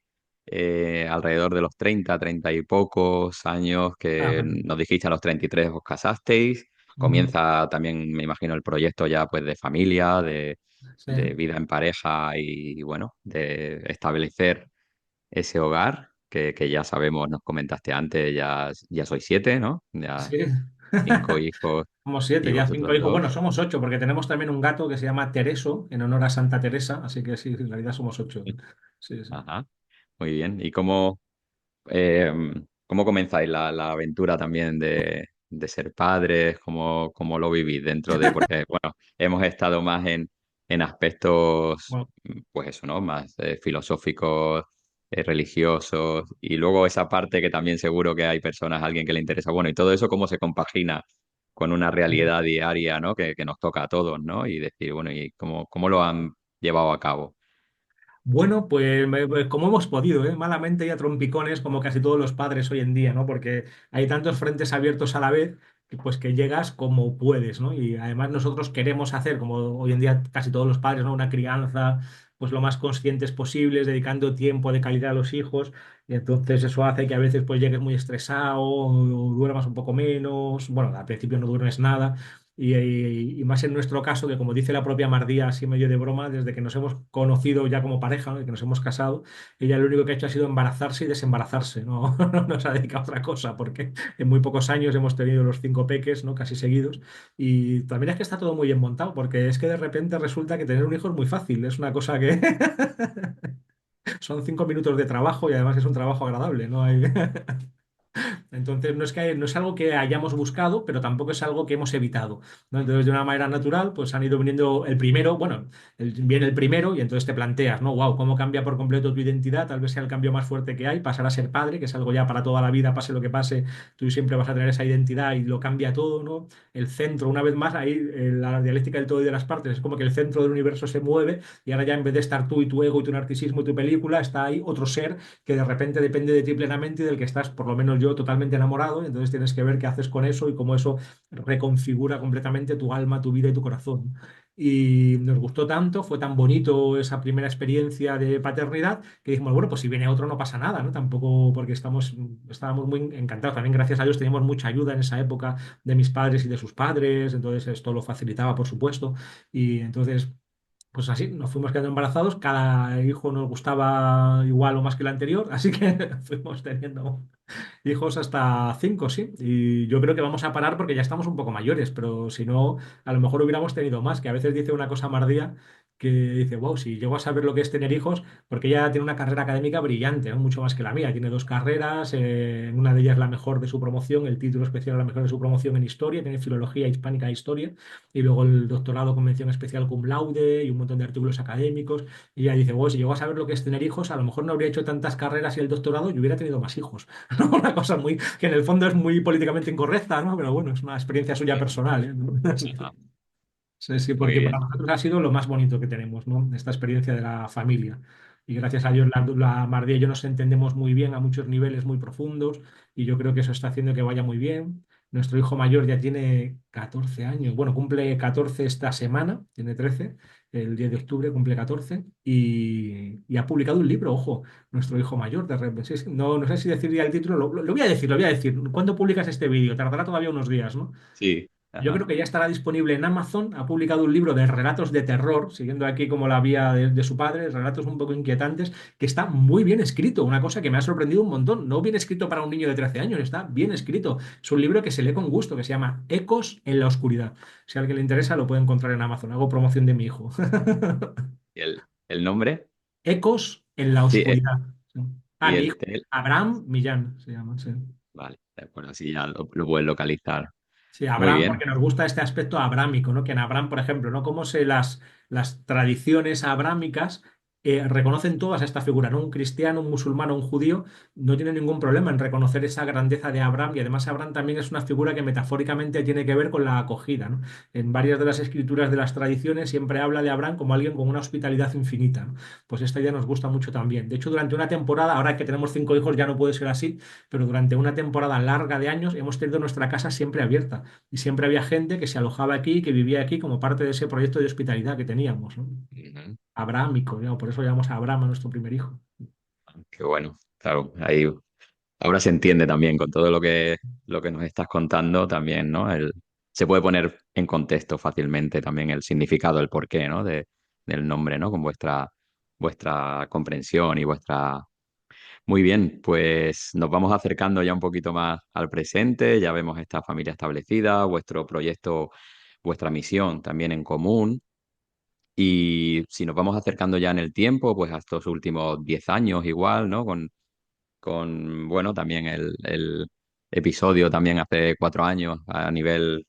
alrededor de los 30 y pocos años Ah, que vale. nos dijiste a los 33 os casasteis. Ujú. Comienza también, me imagino, el proyecto ya pues de familia, de, Sí, de vida en pareja y bueno, de establecer ese hogar que ya sabemos, nos comentaste antes, ya sois 7, ¿no? Ya sí. 5 hijos Somos siete, y ya cinco vosotros hijos. Bueno, dos. somos ocho, porque tenemos también un gato que se llama Tereso, en honor a Santa Teresa, así que sí, en realidad somos ocho. Sí, sí. Ajá. Muy bien. ¿Y eh, cómo comenzáis la aventura también de ser padres? ¿Cómo lo vivís dentro de, porque, bueno, hemos estado más en aspectos, Bueno, pues eso, ¿no? Más filosóficos, religiosos, y luego esa parte que también seguro que hay personas, alguien que le interesa, bueno, y todo eso, ¿cómo se compagina con una Mm. realidad diaria, ¿no? Que nos toca a todos, ¿no? Y decir, bueno, ¿y cómo lo han llevado a cabo? Bueno, pues como hemos podido, ¿eh? Malamente y a trompicones, como casi todos los padres hoy en día, ¿no? Porque hay tantos frentes abiertos a la vez que, pues que llegas como puedes, ¿no? Y además nosotros queremos hacer, como hoy en día casi todos los padres, ¿no? Una crianza, pues lo más conscientes posibles, dedicando tiempo de calidad a los hijos. Y entonces eso hace que a veces pues llegues muy estresado o duermas un poco menos. Bueno, al principio no duermes nada. Y más en nuestro caso, que como dice la propia Mardía, así medio de broma, desde que nos hemos conocido ya como pareja, ¿no? Y que nos hemos casado, ella lo único que ha hecho ha sido embarazarse y desembarazarse, no, no se ha dedicado a otra cosa, porque en muy pocos años hemos tenido los 5 peques, ¿no? Casi seguidos. Y también es que está todo muy bien montado, porque es que de repente resulta que tener un hijo es muy fácil, es una cosa que son 5 minutos de trabajo y además es un trabajo agradable, ¿no? Hay... Entonces, no es algo que hayamos buscado, pero tampoco es algo que hemos evitado, ¿no? Entonces, de una manera natural, pues han ido viniendo el primero, bueno, viene el primero y entonces te planteas, ¿no? Wow, ¿cómo cambia por completo tu identidad? Tal vez sea el cambio más fuerte que hay, pasar a ser padre, que es algo ya para toda la vida, pase lo que pase, tú siempre vas a tener esa identidad y lo cambia todo, ¿no? El centro, una vez más, ahí la dialéctica del todo y de las partes, es como que el centro del universo se mueve y ahora ya en vez de estar tú y tu ego y tu narcisismo y tu película, está ahí otro ser que de repente depende de ti plenamente y del que estás, por lo menos yo, totalmente enamorado. Y entonces tienes que ver qué haces con eso y cómo eso reconfigura completamente tu alma, tu vida y tu corazón. Y nos gustó tanto, fue tan bonito esa primera experiencia de paternidad que dijimos, bueno, pues si viene otro no pasa nada, ¿no? Tampoco porque estábamos muy encantados. También gracias a Dios teníamos mucha ayuda en esa época de mis padres y de sus padres, entonces esto lo facilitaba, por supuesto. Y entonces pues así, nos fuimos quedando embarazados, cada hijo nos gustaba igual o más que el anterior, así que fuimos teniendo hijos hasta 5, sí. Y yo creo que vamos a parar porque ya estamos un poco mayores, pero si no, a lo mejor hubiéramos tenido más, que a veces dice una cosa Mardía que dice, wow, si llego a saber lo que es tener hijos, porque ella tiene una carrera académica brillante, ¿no? Mucho más que la mía. Tiene 2 carreras, una de ellas la mejor de su promoción, el título especial la mejor de su promoción en historia, tiene filología hispánica e historia, y luego el doctorado con mención especial cum laude y un montón de artículos académicos. Y ella dice, wow, si llego a saber lo que es tener hijos, a lo mejor no habría hecho tantas carreras y el doctorado y hubiera tenido más hijos. Una cosa muy, que en el fondo es muy políticamente incorrecta, ¿no? Pero bueno, es una experiencia suya Ujú. personal, ¿eh? Ajá. Sí, sí, Muy porque para bien. nosotros ha sido lo más bonito que tenemos, ¿no? Esta experiencia de la familia. Y gracias a Dios, la Mardía y yo nos entendemos muy bien a muchos niveles muy profundos y yo creo que eso está haciendo que vaya muy bien. Nuestro hijo mayor ya tiene 14 años, bueno, cumple 14 esta semana, tiene 13, el 10 de octubre cumple 14 y ha publicado un libro, ojo, nuestro hijo mayor, de repente, sí, sí, no, no sé si decir ya el título, lo voy a decir, lo voy a decir. ¿Cuándo publicas este vídeo? Tardará todavía unos días, ¿no? Sí. Yo Ajá. creo que ya estará disponible en Amazon. Ha publicado un libro de relatos de terror, siguiendo aquí como la vía de su padre, relatos un poco inquietantes, que está muy bien escrito, una cosa que me ha sorprendido un montón. No bien escrito para un niño de 13 años, está bien escrito. Es un libro que se lee con gusto, que se llama Ecos en la oscuridad. Si a alguien le interesa, lo puede encontrar en Amazon. Hago promoción de mi hijo. ¿Y el nombre? Ecos en la Sí, oscuridad. Sí. Ah, y mi hijo, el tel. Abraham Millán se llama. Sí. Vale, de acuerdo, así ya lo puedes localizar. Sí, Muy Abraham, bien. porque nos gusta este aspecto abrámico, ¿no? Que en Abraham, por ejemplo, ¿no? Como las tradiciones abrámicas reconocen todas esta figura, ¿no? Un cristiano, un musulmán o un judío no tiene ningún problema en reconocer esa grandeza de Abraham y además Abraham también es una figura que metafóricamente tiene que ver con la acogida, ¿no? En varias de las escrituras de las tradiciones siempre habla de Abraham como alguien con una hospitalidad infinita, ¿no? Pues esta idea nos gusta mucho también. De hecho, durante una temporada, ahora que tenemos 5 hijos ya no puede ser así, pero durante una temporada larga de años hemos tenido nuestra casa siempre abierta. Y siempre había gente que se alojaba aquí, que vivía aquí como parte de ese proyecto de hospitalidad que teníamos, ¿no? Ujú. Abrahámico, digamos, por eso llamamos a Abraham a nuestro primer hijo. Qué bueno. Claro, ahí ahora se entiende también con todo lo que nos estás contando también, ¿no? Se puede poner en contexto fácilmente también el significado, el porqué, ¿no? Del nombre, ¿no? Con vuestra comprensión y vuestra... Muy bien, pues nos vamos acercando ya un poquito más al presente, ya vemos esta familia establecida, vuestro proyecto, vuestra misión también en común. Y si nos vamos acercando ya en el tiempo, pues a estos últimos 10 años igual, ¿no? Bueno, también el episodio también hace 4 años a nivel,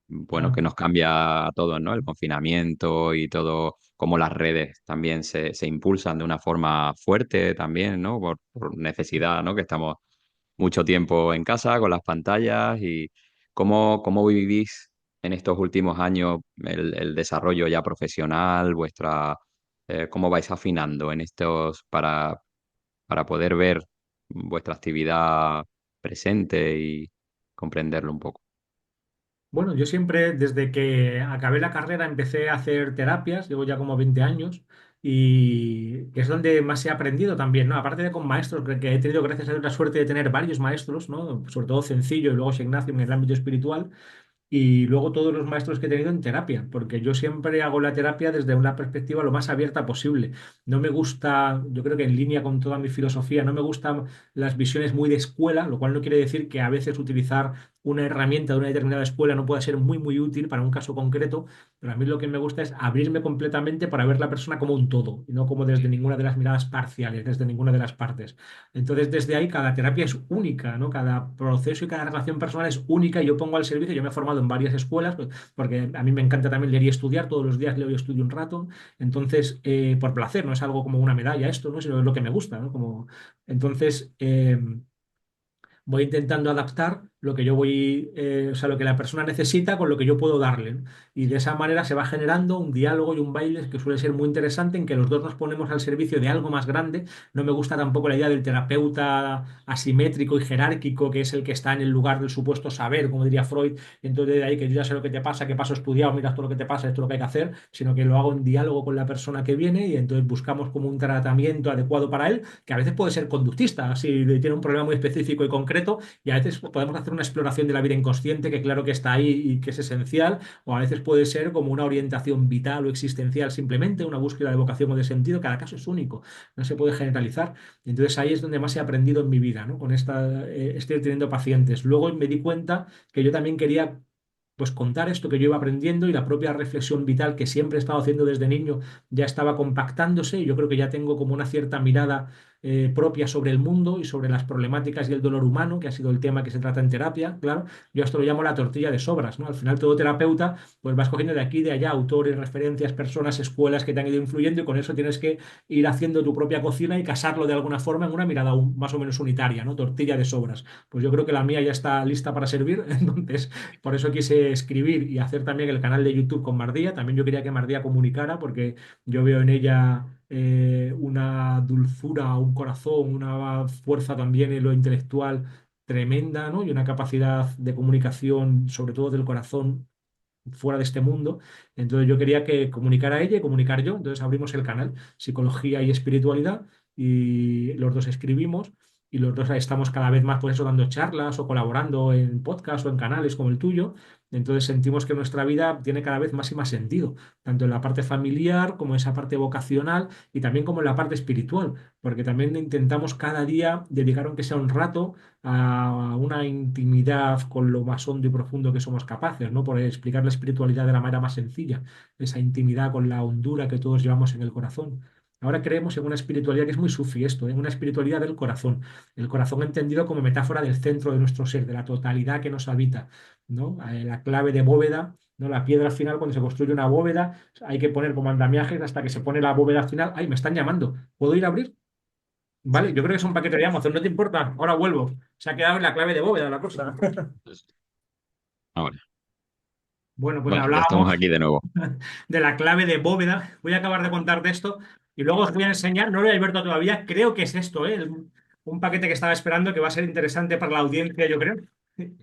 bueno, Ah, que nos cambia a todos, ¿no? El confinamiento y todo, como las redes también se impulsan de una forma fuerte también, ¿no? Por necesidad, ¿no? Que estamos mucho tiempo en casa con las pantallas y ¿Cómo vivís en estos últimos años el desarrollo ya profesional, cómo vais afinando en estos para poder ver vuestra actividad presente y comprenderlo un poco? Bueno, yo siempre, desde que acabé la carrera, empecé a hacer terapias, llevo ya como 20 años, y que es donde más he aprendido también, ¿no? Aparte de con maestros, que he tenido, gracias a Dios, la suerte de tener varios maestros, ¿no? Sobre todo Sencillo y luego Ignacio en el ámbito espiritual. Y luego todos los maestros que he tenido en terapia, porque yo siempre hago la terapia desde una perspectiva lo más abierta posible. No me gusta, yo creo que en línea con toda mi filosofía, no me gustan las visiones muy de escuela, lo cual no quiere decir que a veces utilizar una herramienta de una determinada escuela no pueda ser muy, muy útil para un caso concreto, pero a mí lo que me gusta es abrirme completamente para ver la persona como un todo y no como desde ninguna de las miradas parciales, desde ninguna de las partes. Entonces, desde ahí, cada terapia es única, ¿no? Cada proceso y cada relación personal es única y yo pongo al servicio. Yo me he formado en varias escuelas, pues, porque a mí me encanta también leer y estudiar. Todos los días leo y estudio un rato. Entonces, por placer, no es algo como una medalla esto, ¿no? Sino es lo que me gusta, ¿no? Entonces, voy intentando adaptar lo que yo voy, o sea, lo que la persona necesita con lo que yo puedo darle, ¿no? Y de esa manera se va generando un diálogo y un baile que suele ser muy interesante en que los dos nos ponemos al servicio de algo más grande. No me gusta tampoco la idea del terapeuta asimétrico y jerárquico, que es el que está en el lugar del supuesto saber, como diría Freud. Y entonces de ahí que yo ya sé lo que te pasa, que paso estudiado, miras todo lo que te pasa, esto es lo que hay que hacer, sino que lo hago en diálogo con la persona que viene y entonces buscamos como un tratamiento adecuado para él, que a veces puede ser conductista, si tiene un problema muy específico y concreto, y a veces podemos hacer una exploración de la vida inconsciente, que claro que está ahí y que es esencial, o a veces puede ser como una orientación vital o existencial simplemente, una búsqueda de vocación o de sentido. Cada caso es único, no se puede generalizar. Entonces ahí es donde más he aprendido en mi vida, ¿no? Con estoy teniendo pacientes. Luego me di cuenta que yo también quería pues contar esto que yo iba aprendiendo y la propia reflexión vital que siempre he estado haciendo desde niño ya estaba compactándose y yo creo que ya tengo como una cierta mirada propia sobre el mundo y sobre las problemáticas y el dolor humano, que ha sido el tema que se trata en terapia, claro. Yo esto lo llamo la tortilla de sobras, ¿no? Al final todo terapeuta pues vas cogiendo de aquí y de allá autores, referencias, personas, escuelas que te han ido influyendo y con eso tienes que ir haciendo tu propia cocina y casarlo de alguna forma en una mirada más o menos unitaria, ¿no? Tortilla de sobras. Pues yo creo que la mía ya está lista para servir, entonces por eso quise escribir y hacer también el canal de YouTube con Mardía. También yo quería que Mardía comunicara porque yo veo en ella una dulzura, un corazón, una fuerza también en lo intelectual tremenda, ¿no? Y una capacidad de comunicación, sobre todo del corazón, fuera de este mundo. Entonces yo quería que comunicara ella y comunicar yo. Entonces abrimos el canal Psicología y Espiritualidad y los dos escribimos y los dos estamos cada vez más pues eso, dando charlas o colaborando en podcasts o en canales como el tuyo. Entonces sentimos que nuestra vida tiene cada vez más y más sentido, tanto en la parte familiar como en esa parte vocacional y también como en la parte espiritual, porque también intentamos cada día dedicar aunque sea un rato a una intimidad con lo más hondo y profundo que somos capaces, ¿no? Por explicar la espiritualidad de la manera más sencilla, esa intimidad con la hondura que todos llevamos en el corazón. Ahora creemos en una espiritualidad que es muy sufi esto, en una espiritualidad del corazón. El corazón entendido como metáfora del centro de nuestro ser, de la totalidad que nos habita, ¿no? La clave de bóveda, ¿no? La piedra al final, cuando se construye una bóveda, hay que poner como andamiajes hasta que se pone la bóveda al final. ¡Ay, me están llamando! ¿Puedo ir a abrir? Vale, yo creo que es un paquete de Amazon, no te importa. Ahora vuelvo. Se ha quedado en la clave de bóveda la cosa. Ahora, Bueno, pues bueno, ya hablábamos estamos aquí de nuevo. de la clave de bóveda. Voy a acabar de contarte esto y luego os voy a enseñar, no lo he abierto todavía, creo que es esto, ¿eh? Un paquete que estaba esperando que va a ser interesante para la audiencia, yo creo.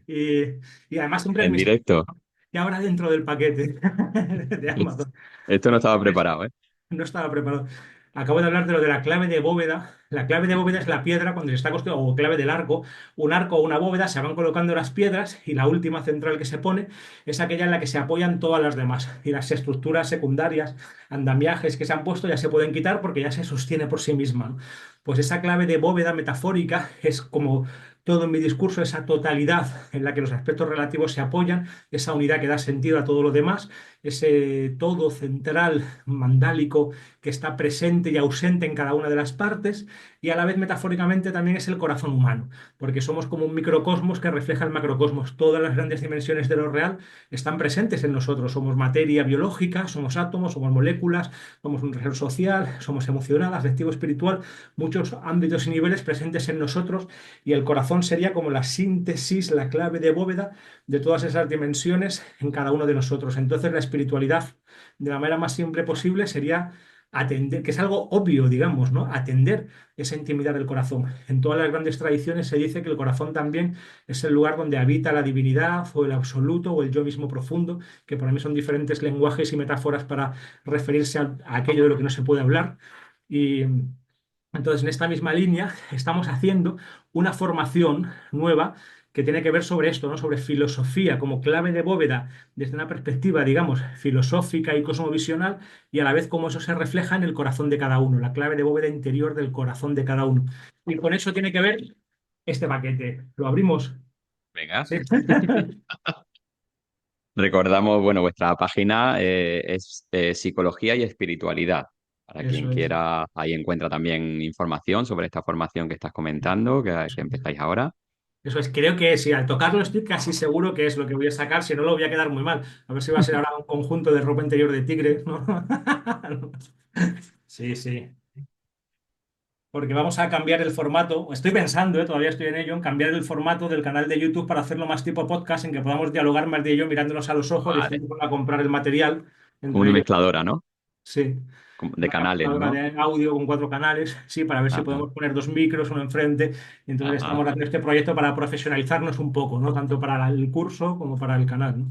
Y, y además siempre es En mi... directo. Y ahora dentro del paquete de Amazon. Esto no estaba preparado, ¿eh? No estaba preparado. Acabo de hablar de lo de la clave de bóveda. La clave de bóveda es la piedra cuando se está construyendo, o clave del arco. Un arco o una bóveda, se van colocando las piedras y la última central que se pone es aquella en la que se apoyan todas las demás. Y las estructuras secundarias, andamiajes que se han puesto ya se pueden quitar porque ya se sostiene por sí misma, ¿no? Pues esa clave de bóveda metafórica es como todo en mi discurso, esa totalidad en la que los aspectos relativos se apoyan, esa unidad que da sentido a todo lo demás ese todo central, mandálico, que está presente y ausente en cada una de las partes, y a la vez metafóricamente también es el corazón humano, porque somos como un microcosmos que refleja el macrocosmos. Todas las grandes dimensiones de lo real están presentes en nosotros. Somos materia biológica, somos átomos, somos moléculas, somos un ser social, somos emocional, afectivo, espiritual, muchos ámbitos y niveles presentes en nosotros, y el corazón sería como la síntesis, la clave de bóveda de todas esas dimensiones en cada uno de nosotros. Entonces, la espiritualidad, de la manera más simple posible, sería atender, que es algo obvio, digamos, ¿no? Atender esa intimidad del corazón. En todas las grandes tradiciones se dice que el corazón también es el lugar donde habita la divinidad o el absoluto o el yo mismo profundo, que para mí son diferentes lenguajes y metáforas para referirse a aquello de lo que no se puede hablar. Y entonces, en esta misma línea, estamos haciendo una formación nueva que tiene que ver sobre esto, ¿no? Sobre filosofía como clave de bóveda desde una perspectiva, digamos, filosófica y cosmovisional, y a la vez cómo eso se refleja en el corazón de cada uno, la clave de bóveda interior del corazón de cada uno. Y con eso tiene que ver este paquete. ¿Lo abrimos? Venga. Sí. Recordamos, bueno, vuestra página es Psicología y Espiritualidad. Para quien Eso es. quiera, ahí encuentra también información sobre esta formación que estás comentando, que empezáis ahora. Eso es, creo que sí, al tocarlo estoy casi seguro que es lo que voy a sacar, si no lo voy a quedar muy mal. A ver si va a ser ahora un conjunto de ropa interior de tigre, ¿no? Sí, sí. Porque vamos a cambiar el formato. Estoy pensando, todavía estoy en ello, en cambiar el formato del canal de YouTube para hacerlo más tipo podcast, en que podamos dialogar más de ello mirándonos a los ojos y Vale. juntos a comprar el material Como entre una ellos. mezcladora, ¿no? Sí. De Una canales, capturadora ¿no? de audio con 4 canales, sí, para ver si Ajá, podemos poner 2 micros, uno enfrente. Y entonces ajá. estamos haciendo este proyecto para profesionalizarnos un poco, ¿no? Tanto para el curso como para el canal, ¿no?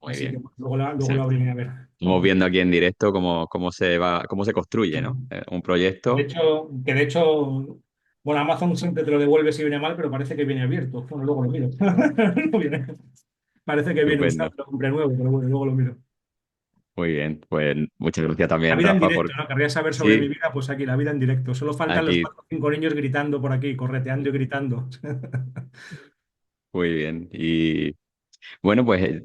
Muy Así que bien. bueno, luego, luego Sí. lo abriré a ver. Estamos viendo aquí en directo cómo se va, cómo se construye, ¿no? Un proyecto. De hecho, bueno, Amazon siempre te lo devuelve si viene mal, pero parece que viene abierto. Bueno, luego lo miro. No viene. Parece que viene usado, Estupendo. lo compré nuevo, pero bueno, luego lo miro. Muy bien. Pues muchas gracias La también, vida en Rafa, directo, por... ¿no? Querrías saber sobre mi Sí, vida, pues aquí, la vida en directo. Solo faltan los aquí. 4 o 5 niños gritando por aquí, correteando y gritando. Muy bien. Y bueno, pues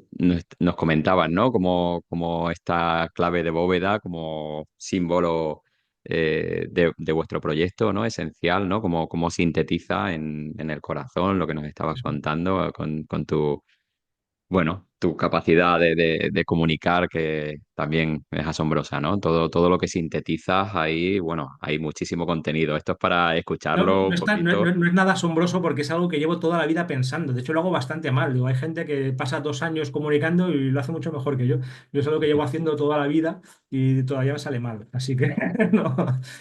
nos comentaban, ¿no? Como esta clave de bóveda, como símbolo de vuestro proyecto, ¿no? Esencial, ¿no? Como sintetiza en el corazón lo que nos estabas contando con tu, bueno, tu capacidad de comunicar, que también es asombrosa, ¿no? Todo lo que sintetizas ahí, bueno, hay muchísimo contenido. Esto es para No, escucharlo no, un no poquito. no es nada asombroso porque es algo que llevo toda la vida pensando. De hecho, lo hago bastante mal. Digo, hay gente que pasa 2 años comunicando y lo hace mucho mejor que yo. Yo es algo que llevo haciendo toda la vida y todavía me sale mal. Así que no.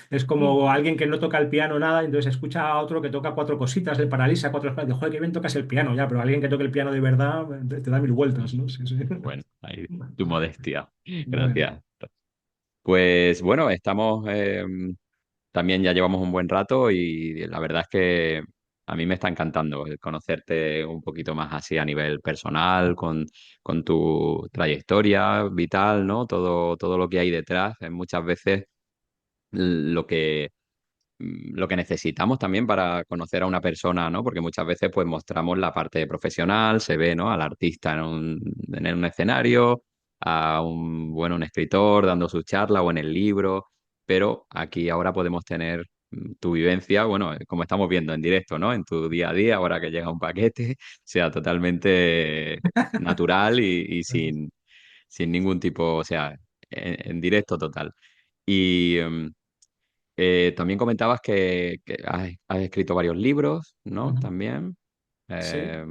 Es como alguien que no toca el piano nada, y entonces escucha a otro que toca 4 cositas, le paraliza 4 cosas. Joder, qué bien tocas el piano ya, pero alguien que toque el piano de verdad te da 1000 vueltas, ¿no? Sí, sí. Bueno, ahí tu modestia. Bueno. Gracias. Pues bueno, estamos también ya llevamos un buen rato y la verdad es que a mí me está encantando el conocerte un poquito más así a nivel personal, con tu trayectoria vital, ¿no? Todo lo que hay detrás. Es muchas veces lo lo que necesitamos también para conocer a una persona, ¿no? Porque muchas veces pues mostramos la parte profesional, se ve, ¿no? Al artista en un escenario, a un escritor dando su charla o en el libro, pero aquí ahora podemos tener tu vivencia, bueno, como estamos viendo en directo, ¿no? En tu día a día, ahora que llega un paquete, sea totalmente natural y sin ningún tipo, o sea, en directo total. Y, también comentabas que has escrito varios libros, ¿no? Ujú. También. Sí. Eh,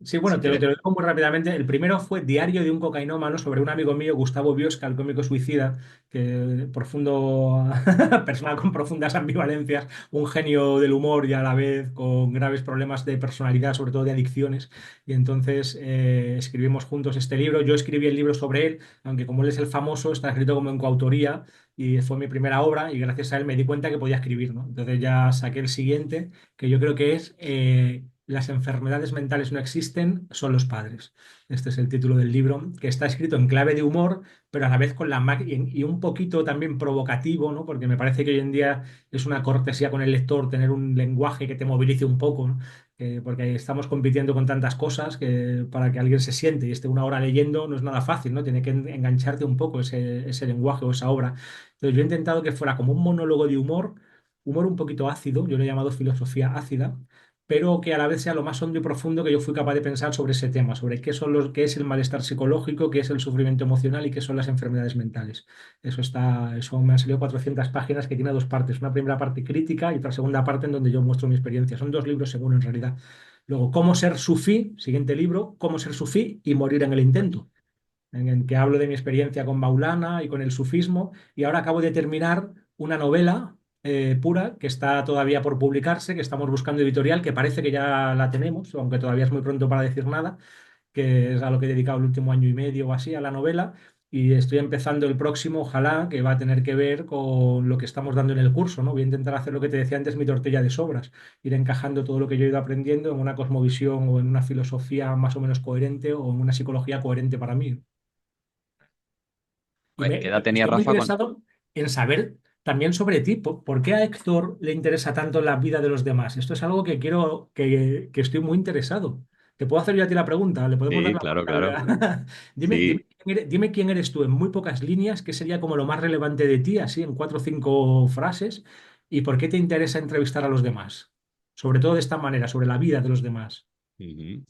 Sí, bueno, si quieres. te lo digo muy rápidamente. El primero fue Diario de un cocainómano sobre un amigo mío, Gustavo Biosca, el cómico suicida, que profundo, persona con profundas ambivalencias, un genio del humor y a la vez con graves problemas de personalidad, sobre todo de adicciones. Y entonces escribimos juntos este libro. Yo escribí el libro sobre él, aunque como él es el famoso, está escrito como en coautoría y fue mi primera obra y gracias a él me di cuenta que podía escribir, ¿no? Entonces ya saqué el siguiente, que yo creo que es las enfermedades mentales no existen, son los padres. Este es el título del libro, que está escrito en clave de humor, pero a la vez con y un poquito también provocativo, ¿no? Porque me parece que hoy en día es una cortesía con el lector tener un lenguaje que te movilice un poco, ¿no? Porque estamos compitiendo con tantas cosas que para que alguien se siente y esté una hora leyendo no es nada fácil, ¿no? Tiene que engancharte un poco ese lenguaje o esa obra. Entonces yo he intentado que fuera como un monólogo de humor, humor un poquito ácido, yo lo he llamado filosofía ácida, pero que a la vez sea lo más hondo y profundo que yo fui capaz de pensar sobre ese tema, sobre qué es el malestar psicológico, qué es el sufrimiento emocional y qué son las enfermedades mentales. Eso me han salido 400 páginas que tiene dos partes, una primera parte crítica y otra segunda parte en donde yo muestro mi experiencia. Son dos libros según en realidad. Luego, cómo ser sufí, siguiente libro, cómo ser sufí y morir en el intento, en el que hablo de mi experiencia con Maulana y con el sufismo, y ahora acabo de terminar una novela pura que está todavía por publicarse, que estamos buscando editorial, que parece que ya la tenemos, aunque todavía es muy pronto para decir nada, que es a lo que he dedicado el último año y medio o así a la novela, y estoy empezando el próximo, ojalá, que va a tener que ver con lo que estamos dando en el curso, ¿no? Voy a intentar hacer lo que te decía antes, mi tortilla de sobras, ir encajando todo lo que yo he ido aprendiendo en una cosmovisión o en una filosofía más o menos coherente o en una psicología coherente para mí. Y Pues, ¿qué edad tenía estoy muy Rafa interesado en saber también sobre ti. ¿Por qué a Héctor le interesa tanto la vida de los demás? Esto es algo que quiero, que estoy muy interesado. ¿Te puedo hacer yo a ti la pregunta? ¿Le podemos dar Sí, la claro, vuelta claro. Dime Sí. dime quién eres tú en muy pocas líneas, qué sería como lo más relevante de ti, así en cuatro o cinco frases, y por qué te interesa entrevistar a los demás. Sobre todo de esta manera, sobre la vida de los demás. Ujú.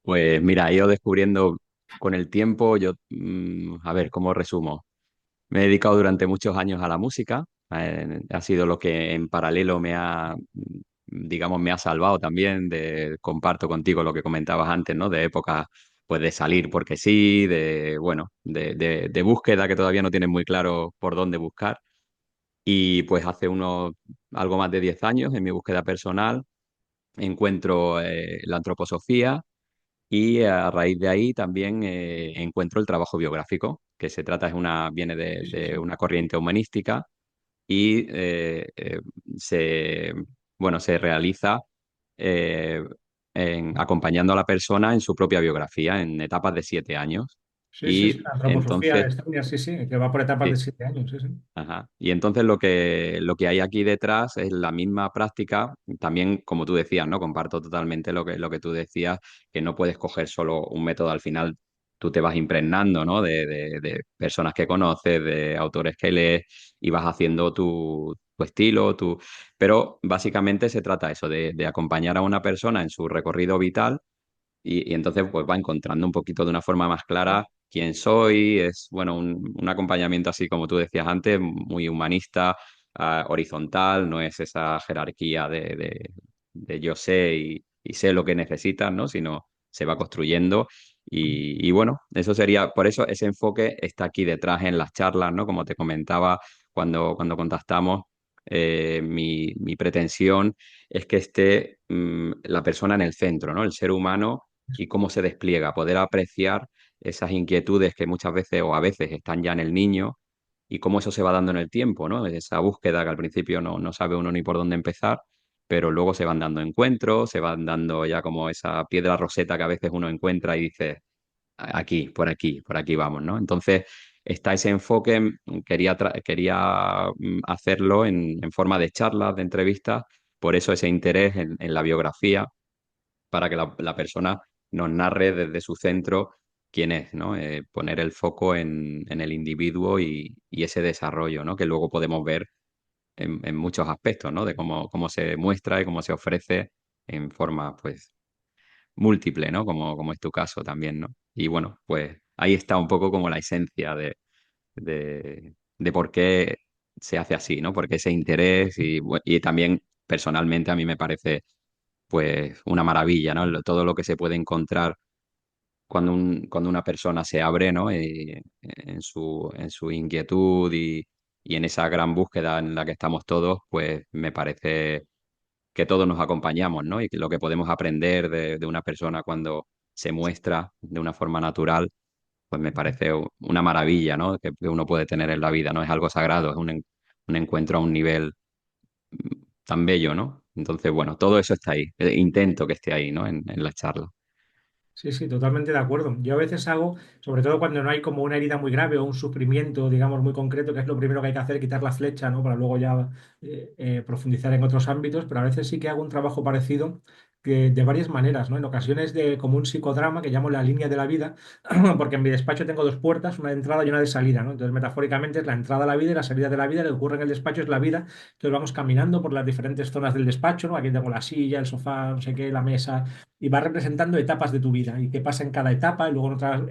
Pues mira, he ido descubriendo con el tiempo, yo, a ver, ¿cómo resumo? Me he dedicado durante muchos años a la música, ha sido lo que en paralelo digamos, me ha salvado también, comparto contigo lo que comentabas antes, ¿no? De épocas, pues de salir porque sí, bueno, de búsqueda que todavía no tienes muy claro por dónde buscar. Y pues hace algo más de 10 años, en mi búsqueda personal, encuentro la antroposofía y a raíz de ahí también encuentro el trabajo biográfico, que viene Sí, sí, de sí. una corriente humanística y se, bueno, se realiza eh, acompañando a la persona en su propia biografía, en etapas de 7 años. Sí, sí, sí, Y la antroposofía entonces, Estonia, sí, sí, que va por etapas de sí, 7 años, sí, sí. ajá. Y entonces lo que hay aquí detrás es la misma práctica, también como tú decías, ¿no? Comparto totalmente lo que tú decías, que no puedes coger solo un método, al final tú te vas impregnando, ¿no? De personas que conoces, de autores que lees y vas haciendo tu estilo, Pero básicamente se trata eso, de acompañar a una persona en su recorrido vital y entonces pues va encontrando un poquito de una forma más clara quién soy. Es, bueno, un acompañamiento así como tú decías antes, muy humanista, horizontal, no es esa jerarquía de yo sé y sé lo que necesitas, ¿no? Sino se va construyendo y bueno, eso sería, por eso ese enfoque está aquí detrás en las charlas, ¿no? Como te comentaba cuando contactamos, mi pretensión es que esté la persona en el centro, ¿no? El ser humano y cómo se despliega, poder apreciar esas inquietudes que muchas veces o a veces están ya en el niño y cómo eso se va dando en el tiempo, ¿no? Esa búsqueda que al principio no sabe uno ni por dónde empezar, pero luego se van dando encuentros, se van dando ya como esa piedra roseta que a veces uno encuentra y dice, aquí, por aquí vamos, ¿no? Entonces, está ese enfoque, quería hacerlo en forma de charlas, de entrevistas, por eso ese interés en la biografía para que la persona nos narre desde su centro quién es, ¿no? Poner el foco en el individuo y ese desarrollo, ¿no? Que luego podemos ver en muchos aspectos, ¿no? De cómo se muestra y cómo se ofrece en forma, pues, múltiple, ¿no? Como es tu caso también, ¿no? Y bueno, pues ahí está un poco como la esencia de por qué se hace así, ¿no? Porque ese interés y también personalmente a mí me parece pues una maravilla, ¿no? Todo lo que se puede encontrar cuando una persona se abre, ¿no? En su inquietud y en esa gran búsqueda en la que estamos todos, pues me parece que todos nos acompañamos, ¿no? Y que lo que podemos aprender de una persona cuando se muestra de una forma natural, pues me parece una maravilla, ¿no? Que uno puede tener en la vida, ¿no? Es algo sagrado, un encuentro a un nivel tan bello, ¿no? Entonces, bueno, todo eso está ahí. Intento que esté ahí, ¿no? En la charla. Sí, sí, totalmente de acuerdo. Yo a veces hago, sobre todo cuando no hay como una herida muy grave o un sufrimiento, digamos, muy concreto, que es lo primero que hay que hacer, quitar la flecha, ¿no? Para luego ya profundizar en otros ámbitos, pero a veces sí que hago un trabajo parecido que, de varias maneras, ¿no? En ocasiones de como un psicodrama que llamo la línea de la vida, porque en mi despacho tengo dos puertas, una de entrada y una de salida, ¿no? Entonces, metafóricamente es la entrada a la vida y la salida de la vida, lo que ocurre en el despacho es la vida. Entonces vamos caminando por las diferentes zonas del despacho, ¿no? Aquí tengo la silla, el sofá, no sé qué, la mesa y va representando etapas de tu vida y qué pasa en cada etapa. Y luego en otra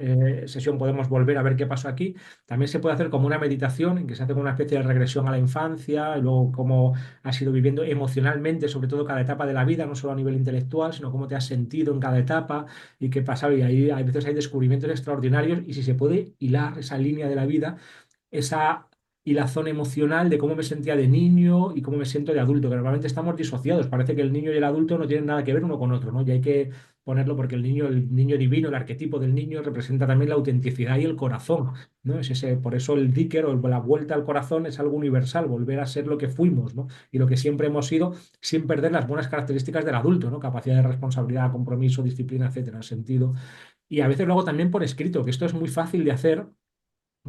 sesión podemos volver a ver qué pasó aquí. También se puede hacer como una meditación en que se hace como una especie de regresión a la infancia, y luego cómo has ido viviendo emocionalmente, sobre todo cada etapa de la vida, no solo a nivel intelectual, sino cómo te has sentido en cada etapa y qué pasaba. Y ahí a veces hay descubrimientos extraordinarios y si se puede hilar esa línea de la vida esa hilazón emocional de cómo me sentía de niño y cómo me siento de adulto, que normalmente estamos disociados. Parece que el niño y el adulto no tienen nada que ver uno con otro, ¿no? Y hay que ponerlo porque el niño divino, el arquetipo del niño, representa también la autenticidad y el corazón, ¿no? Es ese, por eso el diker o la vuelta al corazón es algo universal, volver a ser lo que fuimos, ¿no? Y lo que siempre hemos sido, sin perder las buenas características del adulto, ¿no? Capacidad de responsabilidad, compromiso, disciplina, etcétera, sentido. Y a veces luego también por escrito, que esto es muy fácil de hacer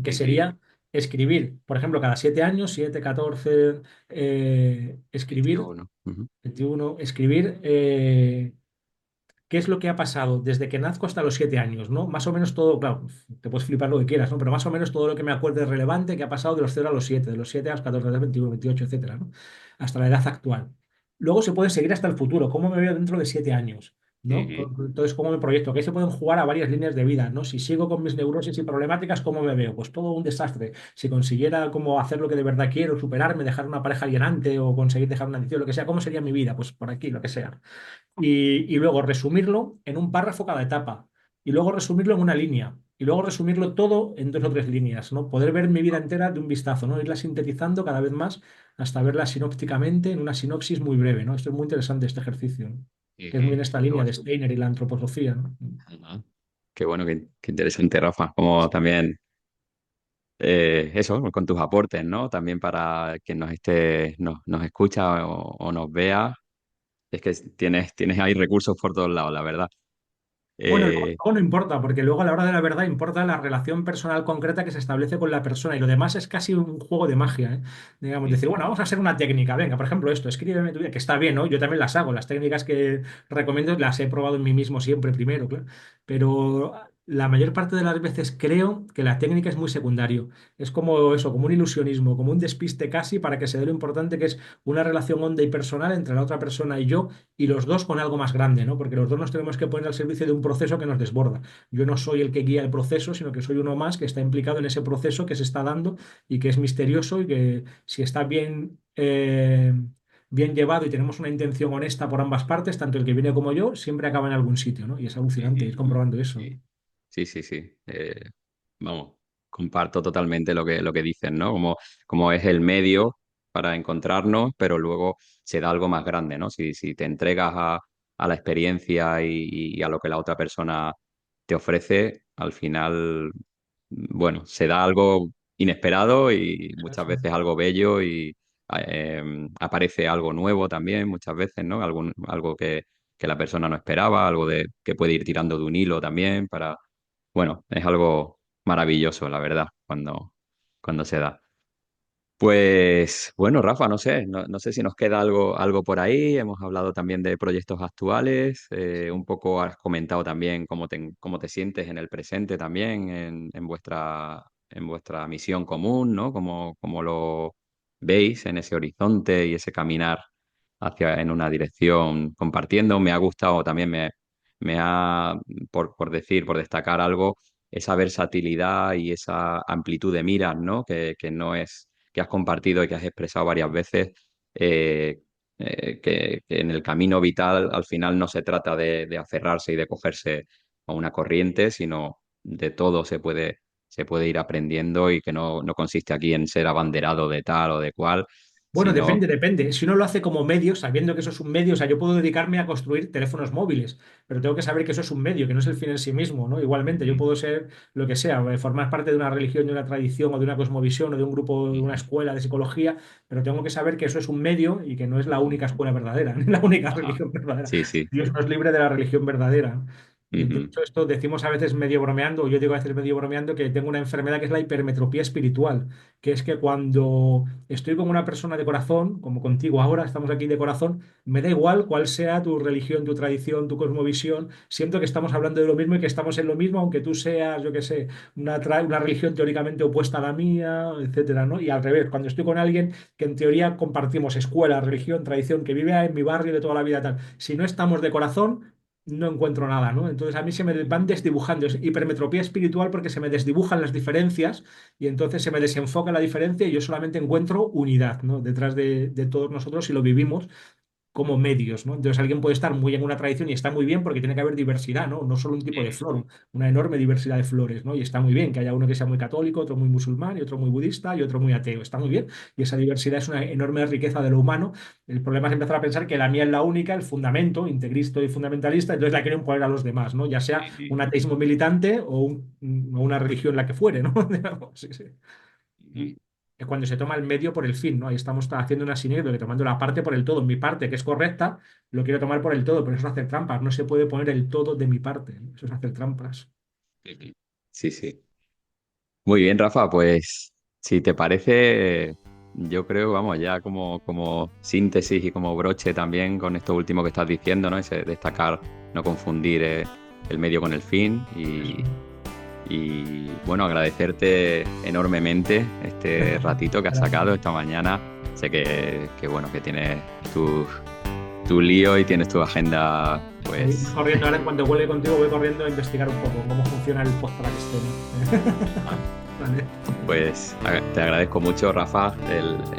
que Sí, sí. sería escribir, por ejemplo, cada 7 años, 7 14 escribir, 21. Ujú. 21 escribir qué es lo que ha pasado desde que nazco hasta los 7 años, ¿no? Más o menos todo, claro, te puedes flipar lo que quieras, ¿no? Pero más o menos todo lo que me acuerde relevante que ha pasado de los 0 a los 7, de los 7 a los 14, de los 21, 28, etcétera, ¿no? Hasta la edad actual. Luego se puede seguir hasta el futuro, cómo me veo dentro de 7 años, ¿no? Sí, Entonces, cómo me proyecto, que ahí se pueden jugar a varias líneas de vida, ¿no? Si sigo con mis neurosis y problemáticas, ¿cómo me veo? Pues todo un desastre. Si consiguiera como hacer lo que de verdad quiero, superarme, dejar una pareja alienante o conseguir dejar una adicción, lo que sea, ¿cómo sería mi vida? Pues por aquí, lo que sea y luego resumirlo en un párrafo cada etapa, y luego resumirlo en una línea, y luego resumirlo todo en dos o tres líneas, ¿no? Poder ver mi vida entera de un vistazo, ¿no? Irla sintetizando cada vez más hasta verla sinópticamente en una sinopsis muy breve, ¿no? Esto es muy interesante, este ejercicio, ¿no? sí, Que es muy en sí. esta Qué línea bueno. de Steiner y la antroposofía, ¿no? Ajá. Qué bueno, qué interesante, Rafa. Como también eso, con tus aportes, ¿no? También para quien nos esté, nos escucha o nos vea. Es que tienes ahí recursos por todos lados, la verdad. Bueno, Eh, luego no importa, porque luego a la hora de la verdad importa la relación personal concreta que se establece con la persona y lo demás es casi un juego de magia, ¿eh? Digamos, sí, decir, sí. bueno, vamos a hacer una técnica, venga, por ejemplo, esto, escríbeme tu vida, que está bien, ¿no? Yo también las hago, las técnicas que recomiendo las he probado en mí mismo siempre primero, claro, pero la mayor parte de las veces creo que la técnica es muy secundario, es como eso, como un ilusionismo, como un despiste casi para que se dé lo importante que es una relación honda y personal entre la otra persona y yo y los dos con algo más grande, ¿no? Porque los dos nos tenemos que poner al servicio de un proceso que nos desborda. Yo no soy el que guía el proceso, sino que soy uno más que está implicado en ese proceso que se está dando y que es misterioso y que si está bien, bien llevado y tenemos una intención honesta por ambas partes, tanto el que viene como yo, siempre acaba en algún sitio, ¿no? Y es Sí, alucinante ir sí. comprobando eso, ¿no? Sí, sí, sí, sí. Vamos, comparto totalmente lo que dicen, ¿no? Como es el medio para encontrarnos, pero luego se da algo más grande, ¿no? Si te entregas a la experiencia y a lo que la otra persona te ofrece, al final, bueno, se da algo inesperado y muchas Eso. veces algo bello y aparece algo nuevo también, muchas veces, ¿no? Algo que la persona no esperaba, algo que puede ir tirando de un hilo también para, bueno, es algo maravilloso, la verdad, cuando se da. Pues bueno, Rafa, no sé si nos queda algo por ahí. Hemos hablado también de proyectos actuales. Un poco has comentado también cómo te sientes en el presente también, en vuestra misión común, ¿no? Cómo lo veis en ese horizonte y ese caminar en una dirección compartiendo. Me ha gustado también, me ha, por destacar algo, esa versatilidad y esa amplitud de miras, ¿no? Que no es que has compartido y que has expresado varias veces, eh, que en el camino vital al final no se trata de aferrarse y de cogerse a una corriente, sino de todo se puede ir aprendiendo y que no consiste aquí en ser abanderado de tal o de cual, Bueno, Si no, depende. Si uno lo hace como medio, sabiendo que eso es un medio, o sea, yo puedo dedicarme a construir teléfonos móviles, pero tengo que saber que eso es un medio, que no es el fin en sí mismo, ¿no? Igualmente, yo mm, puedo ser lo que sea, formar parte de una religión, de una tradición o de una cosmovisión o de un grupo, de una mm, escuela de psicología, pero tengo que saber que eso es un medio y que no es la mm, única escuela verdadera, ni la única ajá, religión verdadera. sí, sí, Dios nos libre de la religión verdadera. Y de ujú, hecho, esto decimos a veces medio bromeando, o yo digo a veces medio bromeando, que tengo una enfermedad que es la hipermetropía espiritual, que es que cuando estoy con una persona de corazón, como contigo ahora, estamos aquí de corazón, me da igual cuál sea tu religión, tu tradición, tu cosmovisión, siento que estamos hablando de lo mismo y que estamos en lo mismo, aunque tú seas, yo qué sé, una religión teóricamente opuesta a la mía, etcétera, ¿no? Y al revés, cuando estoy con alguien que en teoría compartimos escuela, religión, tradición, que vive en mi barrio de toda la vida, tal, si no estamos de corazón, no encuentro nada, ¿no? Entonces a mí se me van desdibujando, es hipermetropía espiritual porque se me desdibujan las diferencias y entonces se me desenfoca la diferencia y yo solamente encuentro unidad, ¿no? Detrás de todos nosotros y lo vivimos como medios, ¿no? Entonces alguien puede estar muy en una tradición y está muy bien porque tiene que haber diversidad, ¿no? No solo un tipo de mm, flor, una enorme diversidad de flores, ¿no? Y está muy bien que haya uno que sea muy católico, otro muy musulmán y otro muy budista y otro muy ateo. Está muy bien. Y esa diversidad es una enorme riqueza de lo humano. El problema es empezar a pensar que la mía es la única, el fundamento, integrista y fundamentalista, entonces la quieren poner a los demás, ¿no? Ya sea sí, sí, un ateísmo militante o una religión la que fuere, ¿no? Sí, sí. ujú, Y es cuando se toma el medio por el fin, ¿no? Ahí estamos haciendo una sinergia, que tomando la parte por el todo. Mi parte, que es correcta, lo quiero tomar por el todo, pero eso es hacer trampas. No se puede poner el todo de mi parte, ¿no? Eso es hacer trampas. ujú. Sí, sí. Muy bien, Rafa, pues si te parece, yo creo, vamos, ya como síntesis y como broche también con esto último que estás diciendo, ¿no? Ese destacar, no confundir el medio con el fin Eso. y, bueno, agradecerte enormemente este ratito que has sacado Gracias. esta mañana. Sé que bueno, que tienes tu lío y tienes tu agenda, Voy pues, corriendo, ahora cuando vuelve contigo voy corriendo a investigar un poco cómo funciona el post-track. Vale. te agradezco mucho, Rafa,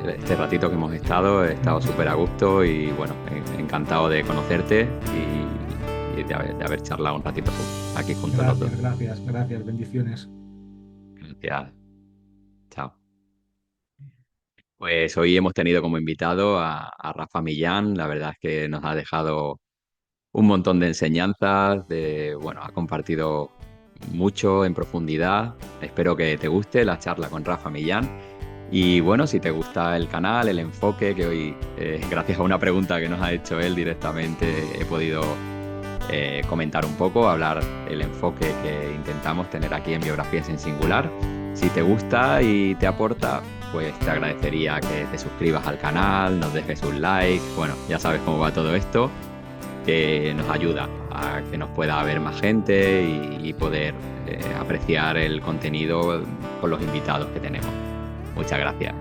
este ratito que hemos estado. He estado súper a gusto y bueno, encantado de conocerte y de haber charlado un ratito aquí juntos los dos. Gracias, gracias, gracias. Bendiciones. Gracias. Chao. Pues hoy hemos tenido como invitado a Rafa Millán. La verdad es que nos ha dejado un montón de enseñanzas, bueno, ha compartido mucho en profundidad. Espero que te guste la charla con Rafa Millán. Y bueno, si te gusta el canal, el enfoque, que hoy, gracias a una pregunta que nos ha hecho él directamente, he podido comentar un poco, hablar el enfoque que intentamos tener aquí en Biografías en Singular. Si te gusta y te aporta, pues te agradecería que te suscribas al canal, nos dejes un like. Bueno, ya sabes cómo va todo esto, que nos ayuda a que nos pueda ver más gente y poder apreciar el contenido con los invitados que tenemos. Muchas gracias.